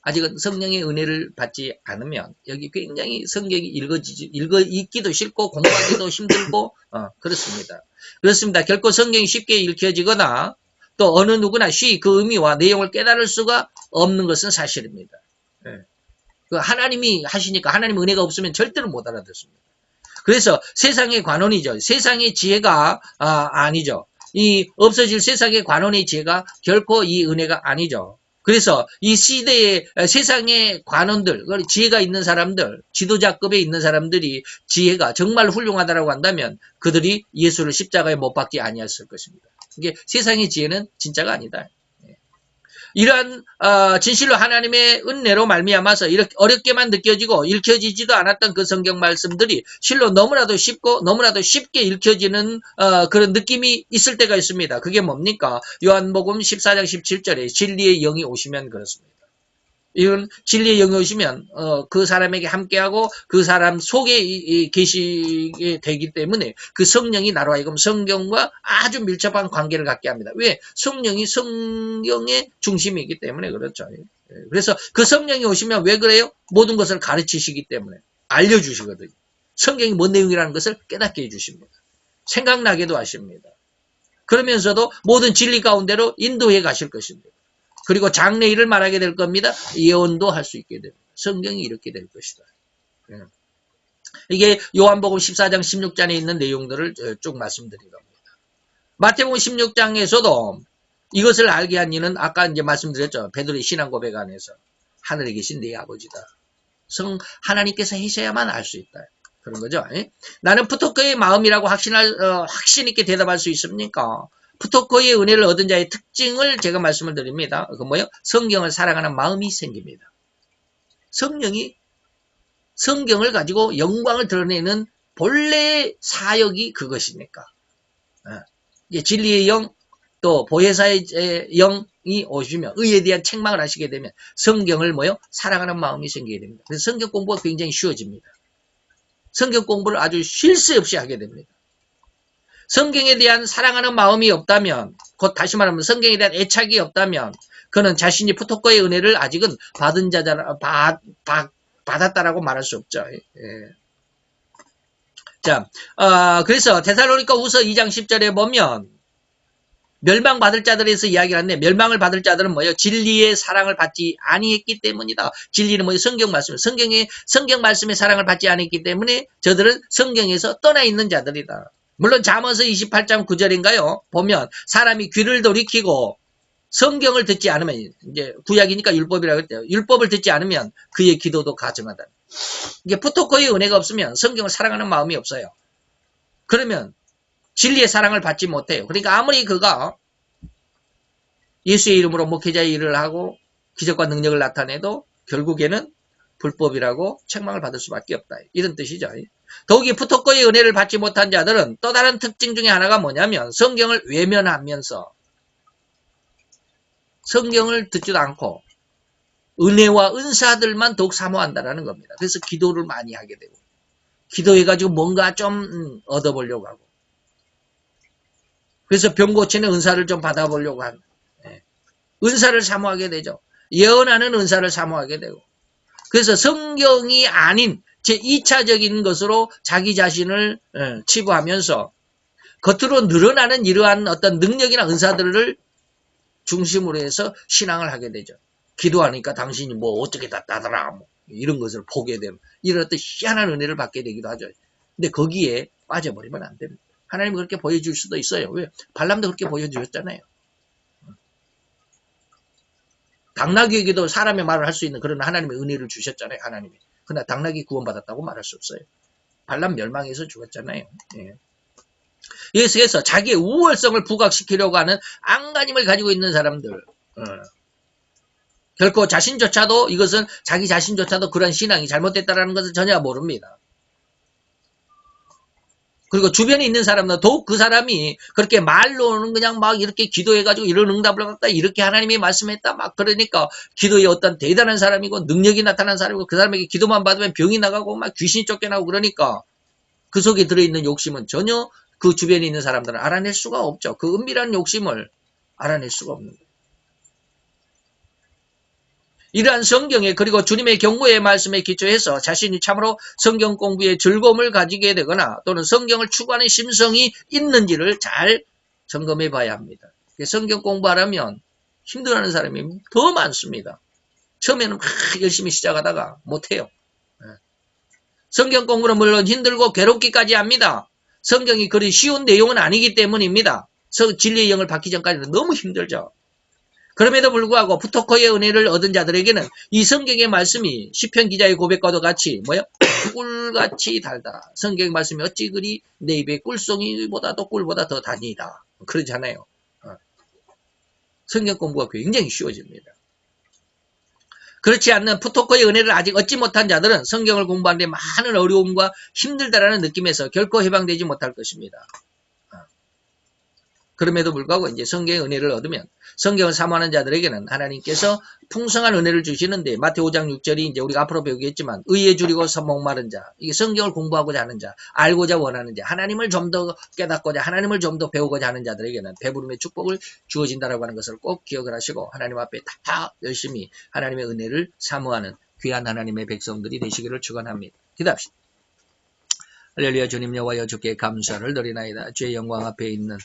아직은 성령의 은혜를 받지 않으면 여기 굉장히 성경이 읽기도 싫고 공부하기도 힘들고 그렇습니다. 그렇습니다. 결코 성경이 쉽게 읽혀지거나 또 어느 누구나 쉽게 그 의미와 내용을 깨달을 수가 없는 것은 사실입니다. 하나님이 하시니까 하나님 은혜가 없으면 절대로 못 알아듣습니다. 그래서 세상의 관원이죠. 세상의 지혜가 아니죠. 이 없어질 세상의 관원의 지혜가 결코 이 은혜가 아니죠. 그래서 이 시대의 세상의 관원들, 지혜가 있는 사람들, 지도자급에 있는 사람들이 지혜가 정말 훌륭하다고 한다면 그들이 예수를 십자가에 못 박지 아니었을 것입니다. 이게 세상의 지혜는 진짜가 아니다. 이러한 진실로 하나님의 은혜로 말미암아서 이렇게 어렵게만 느껴지고 읽혀지지도 않았던 그 성경 말씀들이 실로 너무나도 쉽고 너무나도 쉽게 읽혀지는 그런 느낌이 있을 때가 있습니다. 그게 뭡니까? 요한복음 14장 17절에 진리의 영이 오시면 그렇습니다. 이런 진리의 영이 오시면 그 사람에게 함께하고 그 사람 속에 계시게 되기 때문에 그 성령이 나로 하여금 성경과 아주 밀접한 관계를 갖게 합니다. 왜? 성령이 성경의 중심이기 때문에 그렇죠. 그래서 그 성령이 오시면 왜 그래요? 모든 것을 가르치시기 때문에 알려주시거든요. 성경이 뭔 내용이라는 것을 깨닫게 해주십니다. 생각나게도 하십니다. 그러면서도 모든 진리 가운데로 인도해 가실 것입니다. 그리고 장래일을 말하게 될 겁니다. 예언도 할 수 있게 됩니다. 성경이 이렇게 될 것이다. 이게 요한복음 14장 16장에 있는 내용들을 쭉 말씀드린 겁니다. 마태복음 16장에서도 이것을 알게 한 이는 아까 이제 말씀드렸죠. 베드로의 신앙 고백 안에서 하늘에 계신 내 아버지다. 하나님께서 하셔야만 알 수 있다. 그런 거죠. 나는 푸토코의 마음이라고 확신 있게 대답할 수 있습니까? 푸토코의 은혜를 얻은 자의 특징을 제가 말씀을 드립니다. 그 뭐예요? 성경을 사랑하는 마음이 생깁니다. 성경을 가지고 영광을 드러내는 본래의 사역이 그것이니까. 진리의 영, 또 보혜사의 영이 오시면 의에 대한 책망을 하시게 되면 성경을 뭐요? 사랑하는 마음이 생기게 됩니다. 그래서 성경 공부가 굉장히 쉬워집니다. 성경 공부를 아주 쉴 새 없이 하게 됩니다. 성경에 대한 사랑하는 마음이 없다면, 곧 다시 말하면 성경에 대한 애착이 없다면 그는 자신이 푸토코의 은혜를 아직은 받았다라고 말할 수 없죠. 자, 그래서 데살로니가 후서 2장 10절에 보면 멸망받을 자들에서 이야기를 하는데 멸망을 받을 자들은 뭐예요? 진리의 사랑을 받지 아니했기 때문이다. 진리는 뭐예요? 성경 말씀. 성경 말씀의 사랑을 받지 않았기 때문에 저들은 성경에서 떠나 있는 자들이다. 물론 잠언서 28장 9절인가요? 보면 사람이 귀를 돌이키고 성경을 듣지 않으면 이제 구약이니까 율법이라고 했대요. 율법을 듣지 않으면 그의 기도도 가증하다. 이게 푸토코의 은혜가 없으면 성경을 사랑하는 마음이 없어요. 그러면 진리의 사랑을 받지 못해요. 그러니까 아무리 그가 예수의 이름으로 목회자의 일을 하고 기적과 능력을 나타내도 결국에는 불법이라고 책망을 받을 수밖에 없다. 이런 뜻이죠. 더욱이 푸토코의 은혜를 받지 못한 자들은 또 다른 특징 중에 하나가 뭐냐면 성경을 외면하면서 성경을 듣지도 않고 은혜와 은사들만 더욱 사모한다는 겁니다. 그래서 기도를 많이 하게 되고 기도해가지고 뭔가 좀 얻어보려고 하고 그래서 병 고치는 은사를 좀 받아보려고 하는 은사를 사모하게 되죠. 예언하는 은사를 사모하게 되고 그래서 성경이 아닌 제2차적인 것으로 자기 자신을 치부하면서 겉으로 늘어나는 이러한 어떤 능력이나 은사들을 중심으로 해서 신앙을 하게 되죠. 기도하니까 당신이 뭐 어떻게 다더라 뭐 이런 것을 보게 되면 이런 어떤 희한한 은혜를 받게 되기도 하죠. 근데 거기에 빠져버리면 안 됩니다. 하나님이 그렇게 보여줄 수도 있어요. 왜? 발람도 그렇게 보여주셨잖아요. 당나귀에게도 사람의 말을 할 수 있는 그런 하나님의 은혜를 주셨잖아요. 하나님이. 그러나 당나귀 구원받았다고 말할 수 없어요. 발람 멸망해서 죽었잖아요. 예. 예수에서 자기의 우월성을 부각시키려고 하는 안간힘을 가지고 있는 사람들 결코 자신조차도 이것은 자기 자신조차도 그런 신앙이 잘못됐다는 것을 전혀 모릅니다. 그리고 주변에 있는 사람은 더욱 그 사람이 그렇게 말로는 그냥 막 이렇게 기도해가지고 이런 응답을 받았다 이렇게 하나님이 말씀했다 막 그러니까 기도에 어떤 대단한 사람이고 능력이 나타난 사람이고 그 사람에게 기도만 받으면 병이 나가고 막 귀신이 쫓겨나고 그러니까 그 속에 들어있는 욕심은 전혀 그 주변에 있는 사람들은 알아낼 수가 없죠. 그 은밀한 욕심을 알아낼 수가 없는 거예요. 이러한 성경에 그리고 주님의 경고의 말씀에 기초해서 자신이 참으로 성경 공부에 즐거움을 가지게 되거나 또는 성경을 추구하는 심성이 있는지를 잘 점검해 봐야 합니다. 성경 공부하려면 힘들어하는 사람이 더 많습니다. 처음에는 막 열심히 시작하다가 못해요. 성경 공부는 물론 힘들고 괴롭기까지 합니다. 성경이 그리 쉬운 내용은 아니기 때문입니다. 진리의 영을 받기 전까지는 너무 힘들죠. 그럼에도 불구하고 푸토코의 은혜를 얻은 자들에게는 이 성경의 말씀이 시편 기자의 고백과도 같이 뭐요? 꿀같이 달다. 성경의 말씀이 어찌 그리 내 입에 꿀송이보다도 꿀보다 더 다니다. 그러잖아요. 성경 공부가 굉장히 쉬워집니다. 그렇지 않는 푸토코의 은혜를 아직 얻지 못한 자들은 성경을 공부하는데 많은 어려움과 힘들다라는 느낌에서 결코 해방되지 못할 것입니다. 그럼에도 불구하고 이제 성경의 은혜를 얻으면 성경을 사모하는 자들에게는 하나님께서 풍성한 은혜를 주시는데 마태오 5장 6절이 이제 우리가 앞으로 배우겠지만 의에 줄이고 목마른 자, 이게 성경을 공부하고자 하는 자, 알고자 원하는 자, 하나님을 좀 더 깨닫고자 하나님을 좀 더 배우고자 하는 자들에게는 배부름의 축복을 주어진다라고 하는 것을 꼭 기억을 하시고 하나님 앞에 다 열심히 하나님의 은혜를 사모하는 귀한 하나님의 백성들이 되시기를 축원합니다. 기도합시다. 할렐루야. 주님 여호와여 주께 감사를 드리나이다. 주의 영광 앞에 있는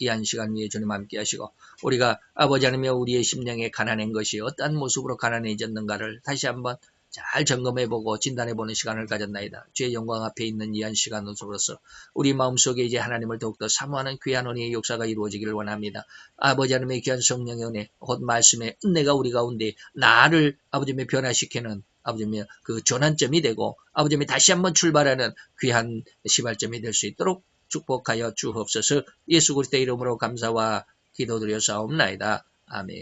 이 한 시간 위에 주님 함께 하시고 우리가 아버지 하나님여 우리의 심령에 가난한 것이 어떠한 모습으로 가난해졌는가를 다시 한번 잘 점검해보고 진단해보는 시간을 가졌나이다. 주의 영광 앞에 있는 이 한 시간으로서 우리 마음속에 이제 하나님을 더욱더 사모하는 귀한 은혜의 역사가 이루어지기를 원합니다. 아버지 하나님의 귀한 성령의 은혜 곧 말씀의 은혜가 우리 가운데 나를 아버지의 변화시키는 아버지의 그 전환점이 되고 아버지의 다시 한번 출발하는 귀한 시발점이 될 수 있도록 축복하여 주옵소서. 예수 그리스도의 이름으로 감사와 기도드려 사옵나이다. 아멘.